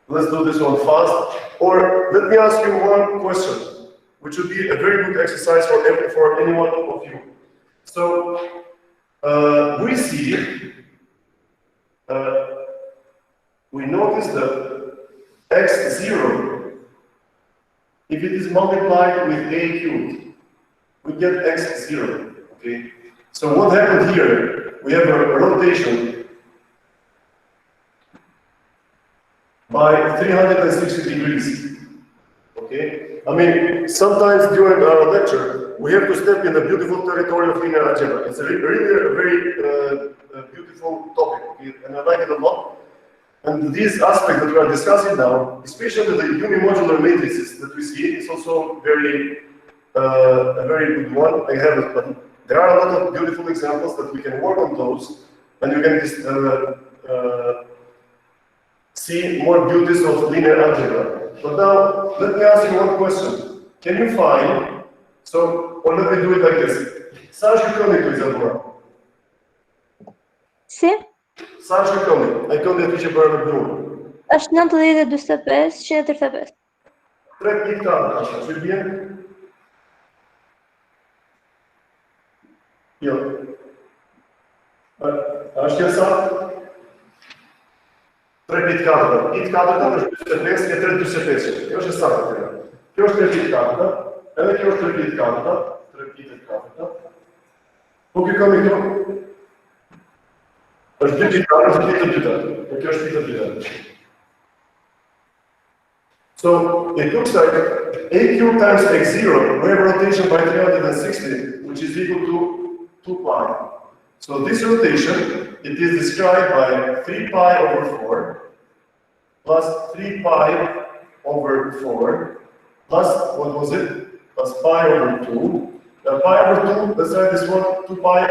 Let's do this one fast. Or let me ask you one question, which would be a very good exercise for any one of you. So we see. We notice that x0, if it is multiplied with A cubed, we get x0, okay? So what happened here? We have a rotation by 360 degrees. Okay? I mean, sometimes during our lecture, we have to step in the beautiful territory of linear algebra. It's really a very beautiful topic, okay? And I like it a lot. And these aspects that we are discussing now, especially the unimodular matrices that we see, is also a very good one. I have it, but there are a lot of beautiful examples that we can work on those, and you can see more beauties of linear algebra. But now, let me ask you one question. Can you find, or let me do it like this. Sa është ky këndi këtu, Izabora? Si? Sa është ky këndi? Ai këndi aty që bëra në blu. Është 90.45, 135. 3.4, është, që bjen? Jo. Është kjo sa? 3.4. 3.4 është 45, e 3.45. Kjo është saktë tjera. Kjo është 3.4, edhe kjo është 3.4, 3.4. Po kjo kam i këto? Është 2.4, është 2.2. Po kjo është 2.2. So, it looks like AQ times X0, we have rotation by 360, which is equal to 2 pi. So this rotation, it is described by 3 pi over 4 plus 3 pi over 4 plus, what was it? Plus pi over 2. Pi over 2, let's write this one, 2 pi.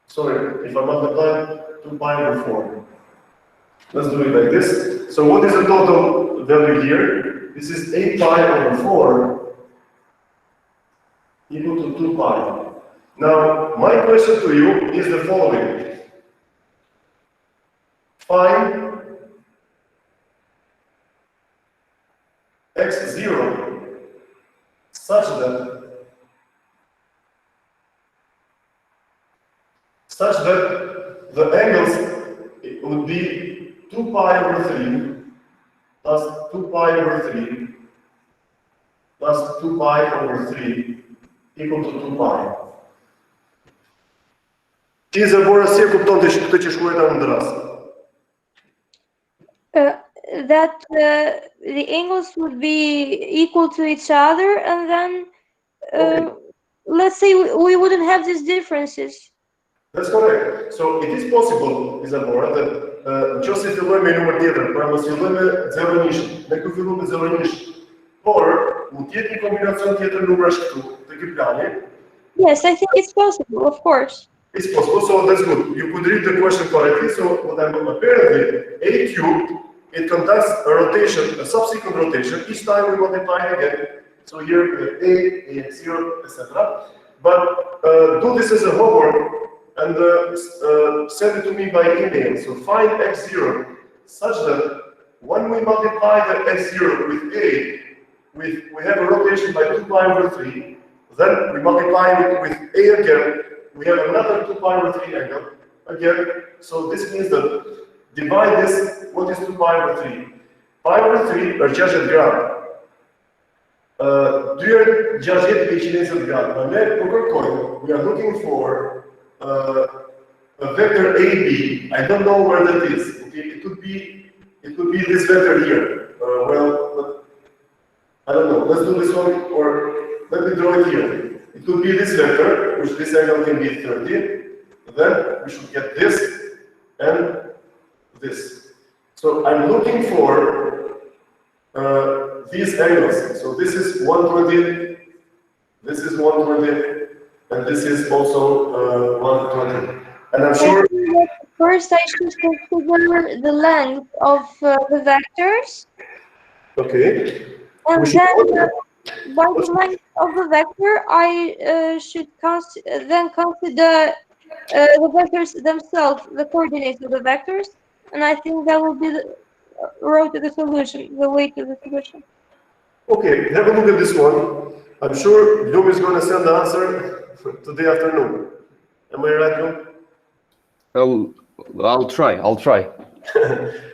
Sorry, if I multiply 2 pi over 4. Let's do it like this. So what is the total value here? This is 8 pi over 4 equal to 2 pi. Now, my question to you is the following. Find x0 such that the angles would be 2 pi over 3 plus 2 pi over 3 plus 2 pi over 3 equal to 2 pi. Ti Izabora si e kupton këtë që shkruaj tani në rast? That the angles would be equal to each other, and then let's say we wouldn't have these differences. That's correct. So it is possible, Izabora, that nëse fillojmë me numër tjetër, pra mos fillojmë me 0-1, ne këtu fillojmë me 0-1, por mund të jetë një kombinacion tjetër numrash këtu, te ky plani. Yes, I think it's possible, of course. It's possible, so that's good. You could read the question correctly. So what I'm apparently A cubed, it conducts a rotation, a subsequent rotation. Each time we multiply again. So here we have A, A0, etc. But do this as a homework and send it to me by email. So find x0 such that when we multiply the x0 with A, we have a rotation by 2 pi over 3. Then we multiply it with A again. We have another 2 pi over 3 angle again. So this means that divide this, what is 2 pi over 3? Pi over 3 are just at grad. 260 grad. We are looking for a vector AB. I don't know where that is. Okay, it could be this vector here. Well, I don't know. Let's do this one, or let me draw it here. It could be this vector, which this angle can be 30. Then we should get this and this. So I'm looking for these angles. So this is 120, this is 120, and this is also 120. And I'm sure. First, I should consider the length of the vectors. Okay. And then, by the length of the vector, I should then consider the vectors themselves, the coordinates of the vectors, and I think that will be the road to the solution, the way to the solution. Okay, have a look at this one. I'm sure Bloom is going to send the answer today afternoon. Am I right, Bloom? I'll try.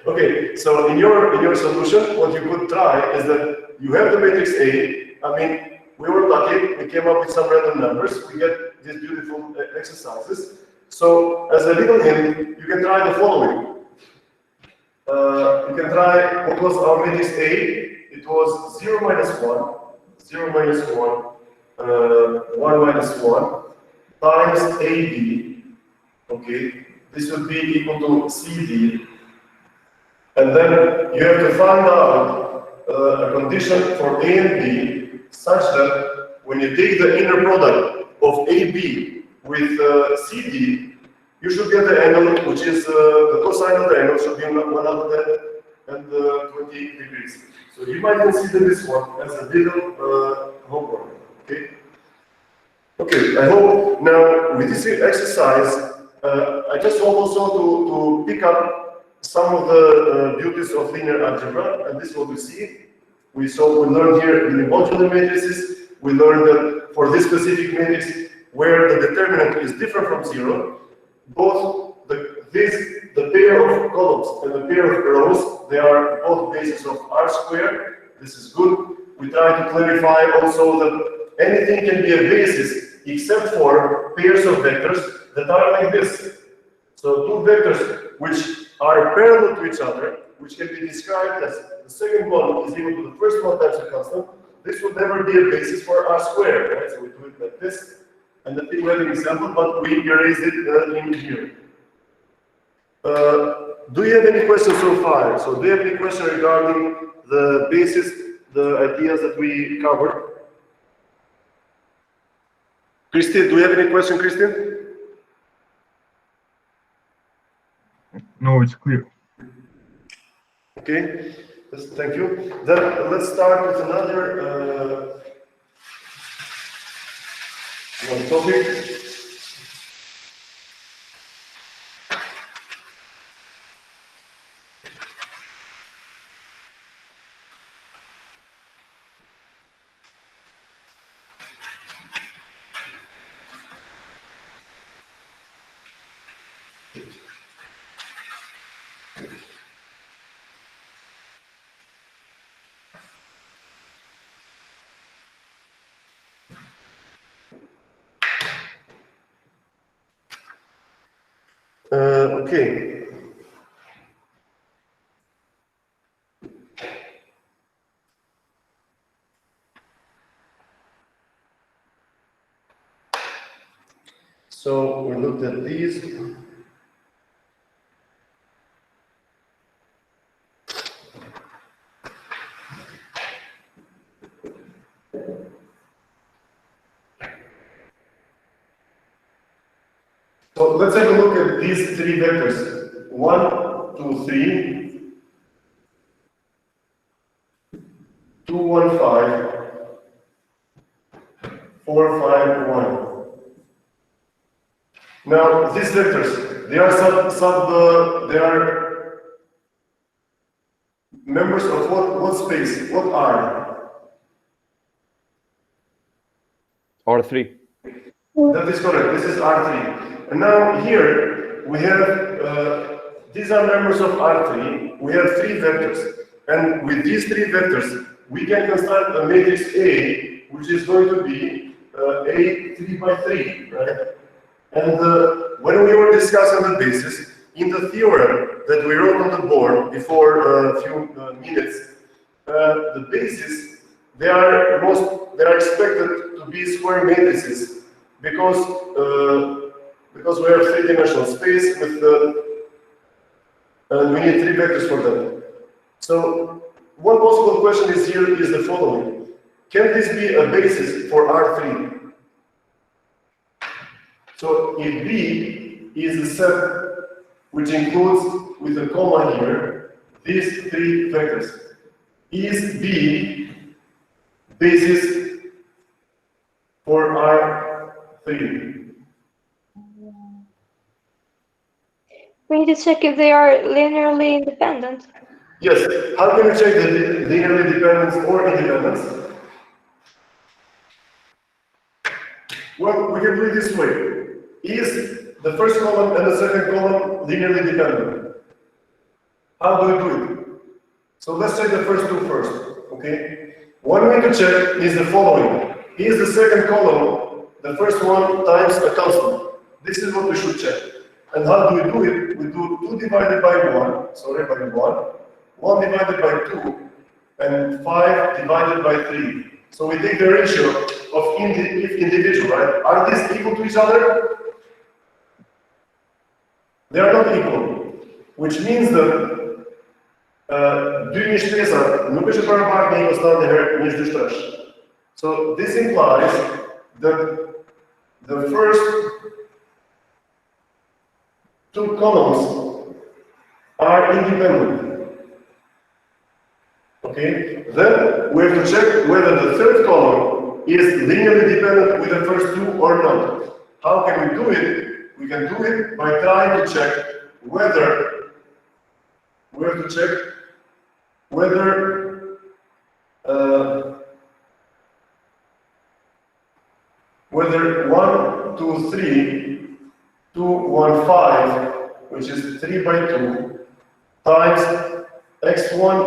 Okay, so in your solution, what you could try is that you have the matrix A. I mean, we were lucky, we came up with some random numbers, we get these beautiful exercises. So, as a little hint, you can try the following. You can try what was our matrix A, it was 0 minus 1, 0 minus 1, 1 minus 1 times AB. Okay, this would be equal to CD. And then you have to find out a condition for A and B such that when you take the inner product of AB with CD, you should get the angle, which is the cosine of the angle should be 120 degrees. So you might consider this one as a little homework. Okay. Okay. I hope now with this exercise, I just hope also to pick up some of the beauties of linear algebra, and this is what we see. We learned here unimodular matrices. We learned that for this specific matrix, where the determinant is different from 0, both the pair of columns and the pair of rows, they are both bases of R squared. This is good. We try to clarify also that anything can be a basis except for pairs of vectors that are like this. So two vectors which are parallel to each other, which can be described as the second one is equal to the first one times a constant. This would never be a basis for R squared, right? So we do it like this. And the thing we have an example, but we erase it in here. Do you have any questions so far? So do you have any questions regarding the basis, the ideas that we covered? Christine, do you have any question, Christine? No, it's clear. Okay, yes, thank you. Then let's start with another one topic. Okay. So we looked at these. So let's have a look at these three vectors. 1, 2, 3, 2, 1, 5, 4, 5, 1. Now these vectors, they are they are members of what space? What R? R3. That is correct. This is R3. And now here we have these are members of R3. We have three vectors, and with these three vectors, we can construct a matrix A, which is going to be A 3 by 3, right? And when we were discussing the basis in the theorem that we wrote on the board before a few minutes, the basis they are expected to be square matrices because we have three-dimensional space with and we need three vectors for that. So one possible question is the following: can this be a basis for R3? So if B is a set which includes, with a comma here, these three vectors, is B basis for R3? We need to check if they are linearly independent. Yes. How can you check the linear independence or independence? Well, we can do it this way. Is the first column and the second column linearly dependent? How do we do it? So let's check the first two first, okay? One way to check is the following. Is the second column the first one times a constant? This is what we should check. And how do we do it? We do 2 divided by 1, sorry, by 1, 1 divided by 2, and 5 divided by 3. So we take the ratio of if individual, right? Are these equal to each other? They are not equal, which means that nu беше първа не останали между шташ. So this implies that the first two columns are independent. Okay? Then we have to check whether the third column is linearly dependent with the first two or not. How can we do it? We can do it by trying to check whether whether 1, 2, 3, 2, 1, 5, which is 3 by 2, times x1,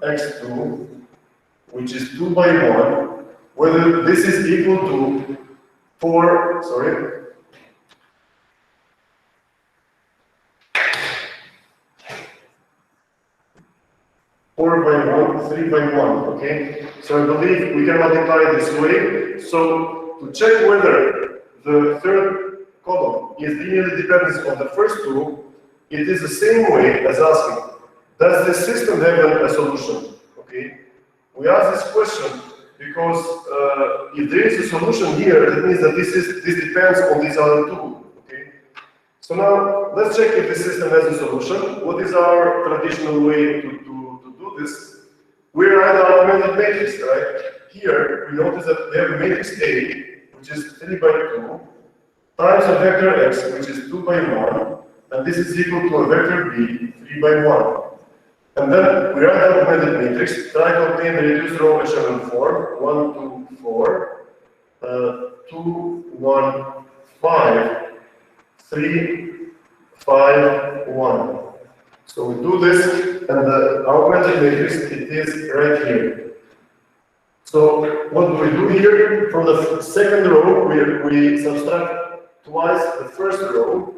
x2, which is 2 by 1, whether this is equal to 4, sorry, by 1, 3 by 1, okay? So I believe we can multiply this way. So to check whether the third column is linearly dependent on the first two, it is the same way as asking, does the system have a solution? Okay? We ask this question because if there is a solution here, that means that this depends on these other two. Okay? So now let's check if the system has a solution. What is our traditional way to do this? We write our augmented matrix, right? Here we notice that we have a matrix A, which is 3 by 2, times a vector x, which is 2 by 1, and this is equal to a vector b, 3 by 1. And then we write our augmented matrix, try to obtain the reduced row echelon form, 1, 2, 4, 2, 1, 5, 3, 5, 1. So we do this, and the augmented matrix, it is right here. So what do we do here? From the second row, we subtract twice the first row.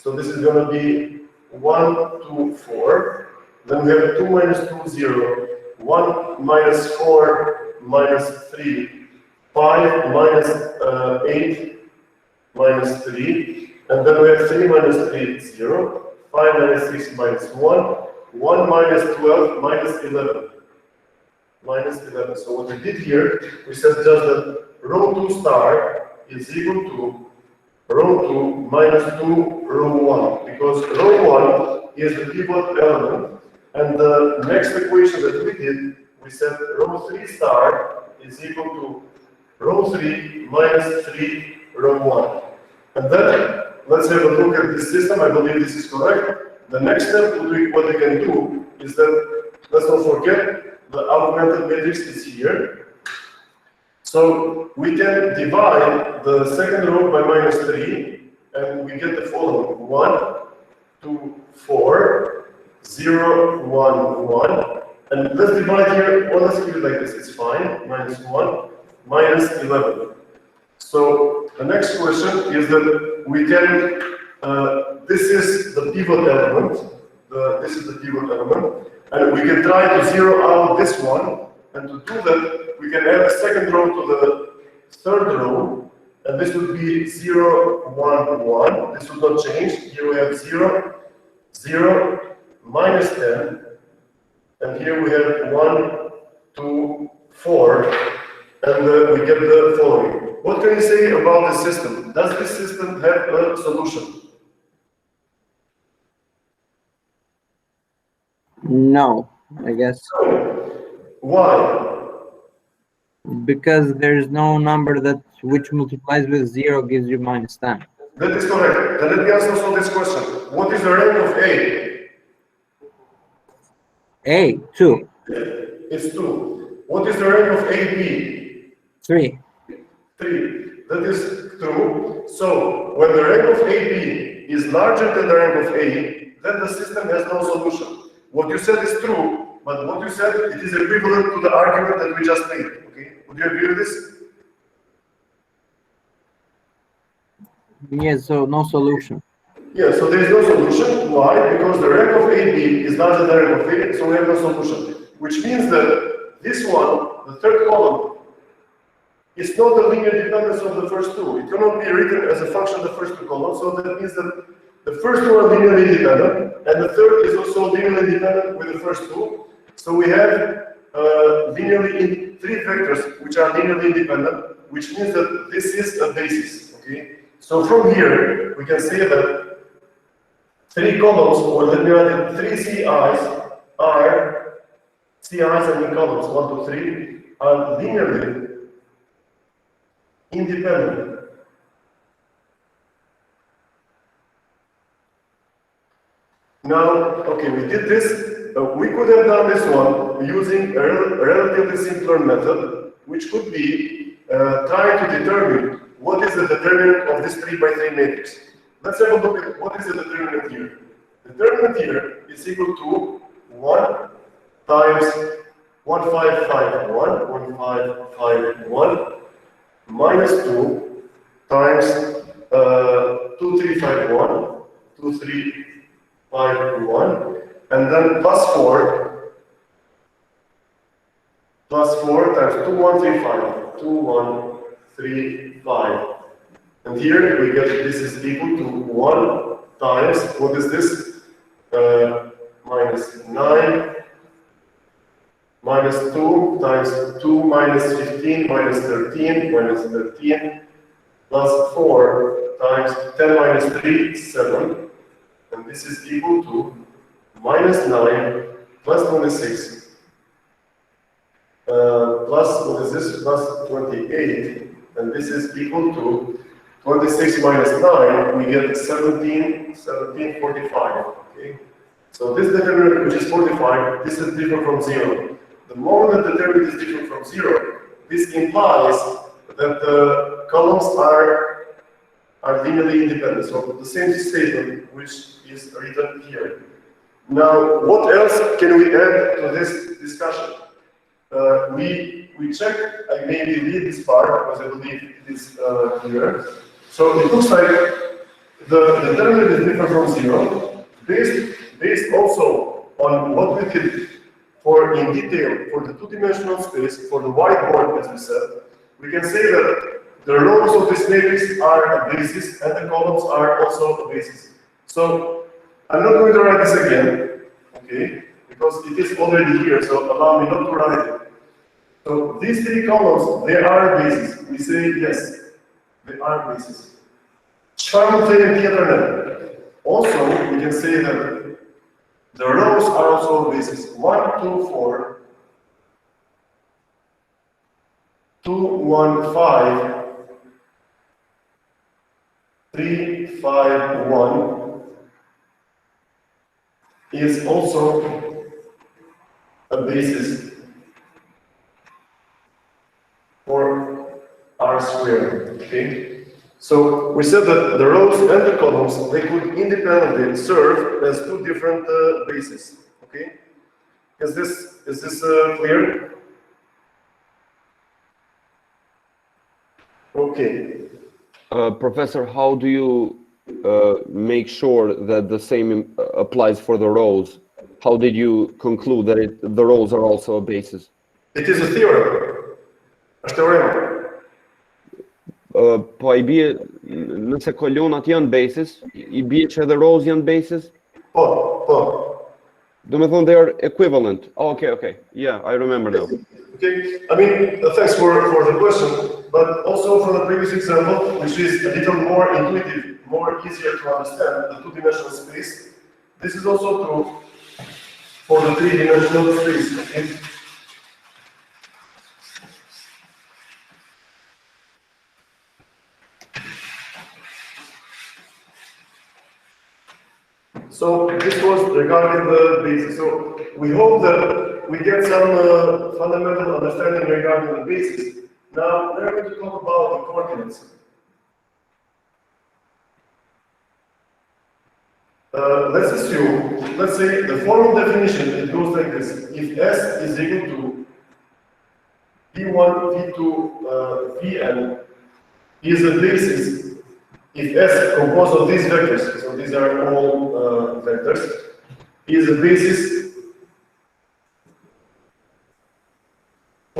So this is going to be 1, 2, 4. Then we have 2 minus 2, 0. 1 minus 4 minus 3. 5 minus 8 minus 3. And then we have 3 minus 3, 0. 5 minus 6 minus 1, 1 minus 12 minus 11. Minus 11. So what we did here, we said just that row 2 star is equal to row 2 minus 2 row 1. Because row 1 is the pivot element. And the next equation that we did, we said row 3 star is equal to row 3 minus 3 row 1. And then let's have a look at this system. I believe this is correct. The next step, what we can do is that, let's not forget, the augmented matrix is here. So we can divide the second row by minus 3, and we get the following. 1, 2, 4, 0, 1, 1. And let's divide here, or let's keep it like this, it's fine. Minus 1, minus 11. So the next question is that we can, this is the pivot element, and we can try to zero out this one, and to do that, we can add a second row to the third row, and this would be 0, 1, 1. This would not change. Here we have 0, 0, minus 10, and here we have 1, 2, 4, and we get the following. What can you say about this system? Does this system have a solution? No, I guess. Why? Because there is no number that which multiplies with 0 gives you minus 10. That is correct. Then let me answer also this question. What is the rank of A? A, 2. It's 2. What is the rank of AB? 3. 3. That is true. So when the rank of AB is larger than the rank of A, then the system has no solution. What you said is true, but what you said, it is equivalent to the argument that we just made. Okay? Would you agree with this? Yes, so no solution. Yeah, so there is no solution. Why? Because the rank of AB is larger than the rank of A, so we have no solution. Which means that this one, the third column, is not a linear dependence of the first two. It cannot be written as a function of the first two columns, so that means that the first two are linearly independent, and the third is also linearly independent with the first two. So we have three vectors which are linearly independent, which means that this is a basis. Okay. So from here we can say that three columns, or let me write it, three CIs are CIs and in columns 1 to 3 are linearly independent. Now, okay, we did this. We could have done this one using a relatively simpler method, which could be trying to determine what is the determinant of this 3 by 3 matrix. Let's have a look at what is the determinant here. The determinant here is equal to 1 times 1551 minus 2 times 2351, 2351, and then plus 4 times 2135, 2135. And here we get this is equal to 1 times, what is this? Minus 9 minus 2 times 2 minus 15 minus 13 plus 4 times 10 minus 3, 7. And this is equal to minus 9 plus 26 plus, what is this, plus 28, and this is equal to 26 minus 9, we get 1745, okay? So this determinant, which is 45, this is different from 0. The moment that the determinant is different from 0, this implies that the columns are linearly independent. So the same statement which is written here. Now, what else can we add to this discussion? We check, I maybe read this part because I believe it is here. So it looks like the determinant is different from 0, based also on what we did for in detail for the two-dimensional space, for the whiteboard, as we said. We can say that the rows of this matrix are a basis and the columns are also a basis. So I'm not going to write this again, okay, because it is already here, so allow me not to write it. So these three columns, they are a basis. We say yes, they are basis. Also, we can say that the rows are also a basis. 1, 2, 4, 2, 1, 5, 3, 5, 1 is also a basis for R squared, okay? So we said that the rows and the columns, they could independently serve as two different bases, okay? Is this clear? Okay. Professor, how do you make sure that the same applies for the rows? How did you conclude that the rows are also a basis? It is a theorem, a theorem. Po I bie, nëse kolonat janë basis, I bie që edhe rows janë basis? Po. Do me thonë they are equivalent. Oh, okay. Yeah, I remember now. Okay, I mean, thanks for the question, but also for the previous example, which is a little more intuitive, more easier to understand, the two-dimensional space. This is also true for the three-dimensional space, okay? So this was regarding the basis. So we hope that we get some fundamental understanding regarding the basis. Now we're going to talk about the coordinates. Let's say the formal definition, it goes like this. If S is equal to V1, V2, Vn is a basis. If S composed of these vectors, so these are all vectors, is a basis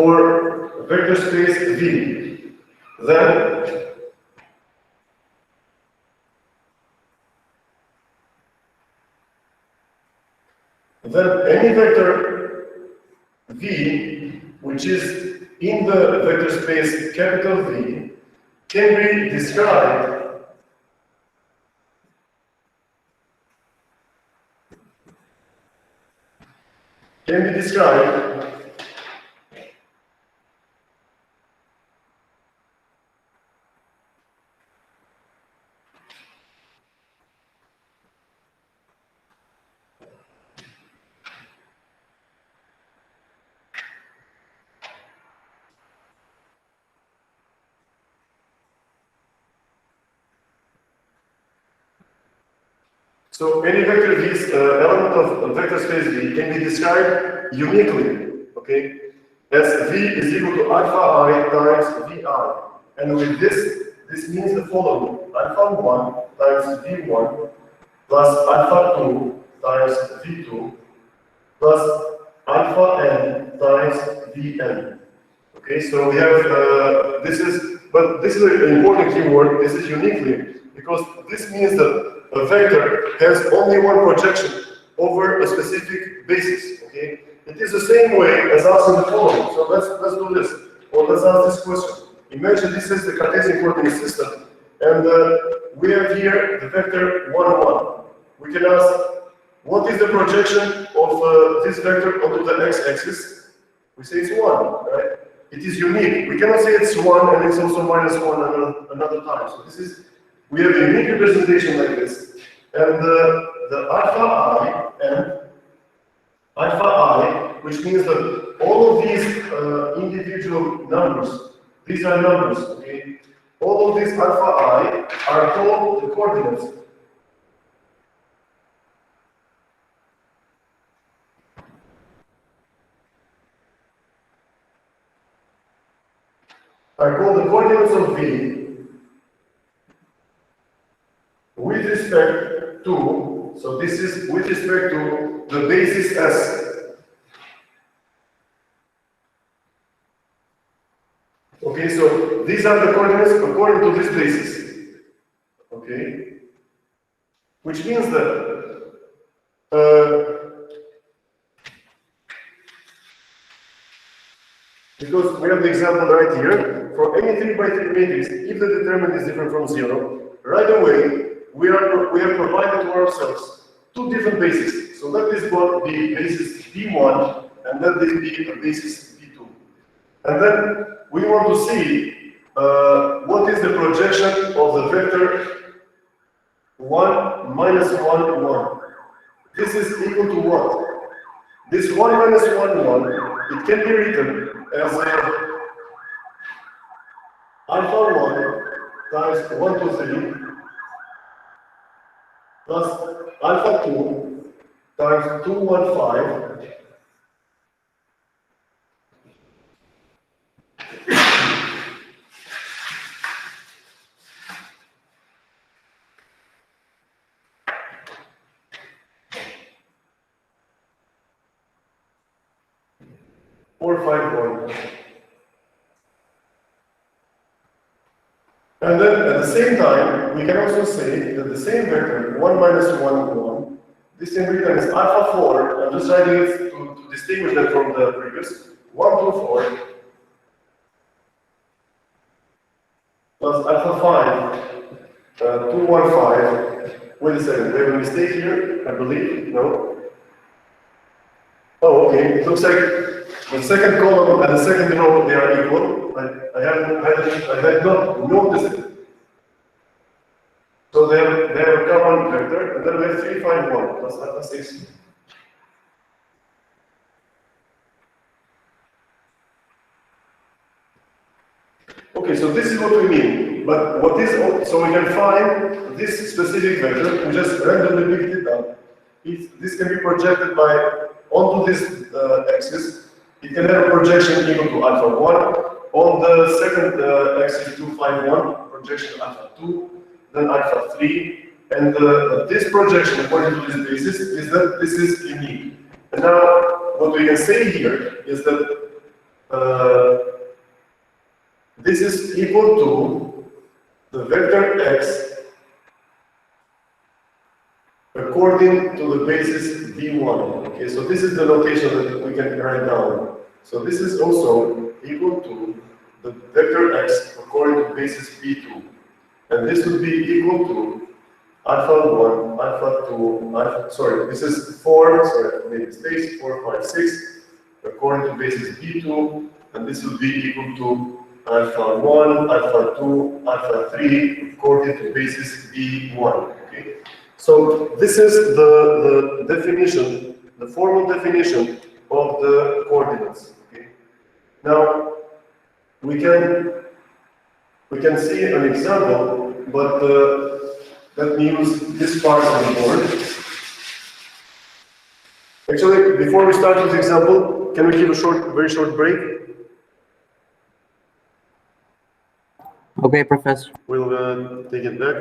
for vector space V, then any vector V which is in the vector space capital V can be described so any vector V's element of vector space V can be described uniquely, okay, as V is equal to alpha I times Vi. And with this means the following: alpha 1 times V1 plus alpha 2 times V2 plus alpha n times Vn. Okay, so we have this is an important keyword. This is uniquely, because this means that a vector has only one projection over a specific basis. Okay, it is the same way as asking the following. So let's do this, or let's ask this question. Imagine this is the Cartesian coordinate system, and we have here the vector 1, 1. We can ask, what is the projection of this vector onto the x-axis? We say it's 1, right? It is unique. We cannot say it's 1 and it's also minus 1 another time. So this is, we have a unique representation like this. And the alpha I, which means that all of these individual numbers, these are numbers, okay? All of these alpha I are called the coordinates. Are called the coordinates of V with respect to, so this is with respect to the basis S. Okay, so these are the coordinates according to this basis. Okay, which means that because we have the example right here, for any 3 by 3 matrix, if the determinant is different from 0, right away we have provided to ourselves 2 different bases. So let this one be basis B1 and let this be a basis B2. And then we want to see what is the projection of the vector 1 minus 1, 1. This is equal to what? This 1 minus 1, 1, it can be written as alpha 1 times 1 to 3 plus alpha 2 times 2, 1, 5 4, 5, 1. And then at the same time, we can also say that the same vector, 1 minus 1, 1, this can be written as alpha 4. I'm just writing it to distinguish that from the previous. 1, 2, 4 plus alpha 5, 2, 1, 5. Wait a second, we have a mistake here, I believe. No? Oh, okay. It looks like the second column and the second row, they are equal. I had not noticed it. So they have a common vector, and then we have 3, 5, 1 plus alpha 6. Okay, so this is what we mean. But what is, so we can find this specific vector and just randomly pick it up. This can be projected onto this axis. It can have a projection equal to alpha 1. On the second axis, 2, 5, 1, projection alpha 2, then alpha 3. And this projection, according to this basis, is that this is unique. And now, what we can say here is that this is equal to the vector x according to the basis b1. Okay, so this is the notation that we can write down. So this is also equal to the vector x according to basis b2. And this would be equal to alpha 1, alpha 2, alpha, sorry, this is 4, sorry, I made mistakes, 4, 5, 6, according to basis b2, and this would be equal to alpha 1, alpha 2, alpha 3, according to basis b1. Okay? So this is the definition, the formal definition of the coordinates. Okay? Now we can see an example, but let me use this part of the board. Actually, before we start with the example, can we give a very short break? Okay, Professor. We'll take it back.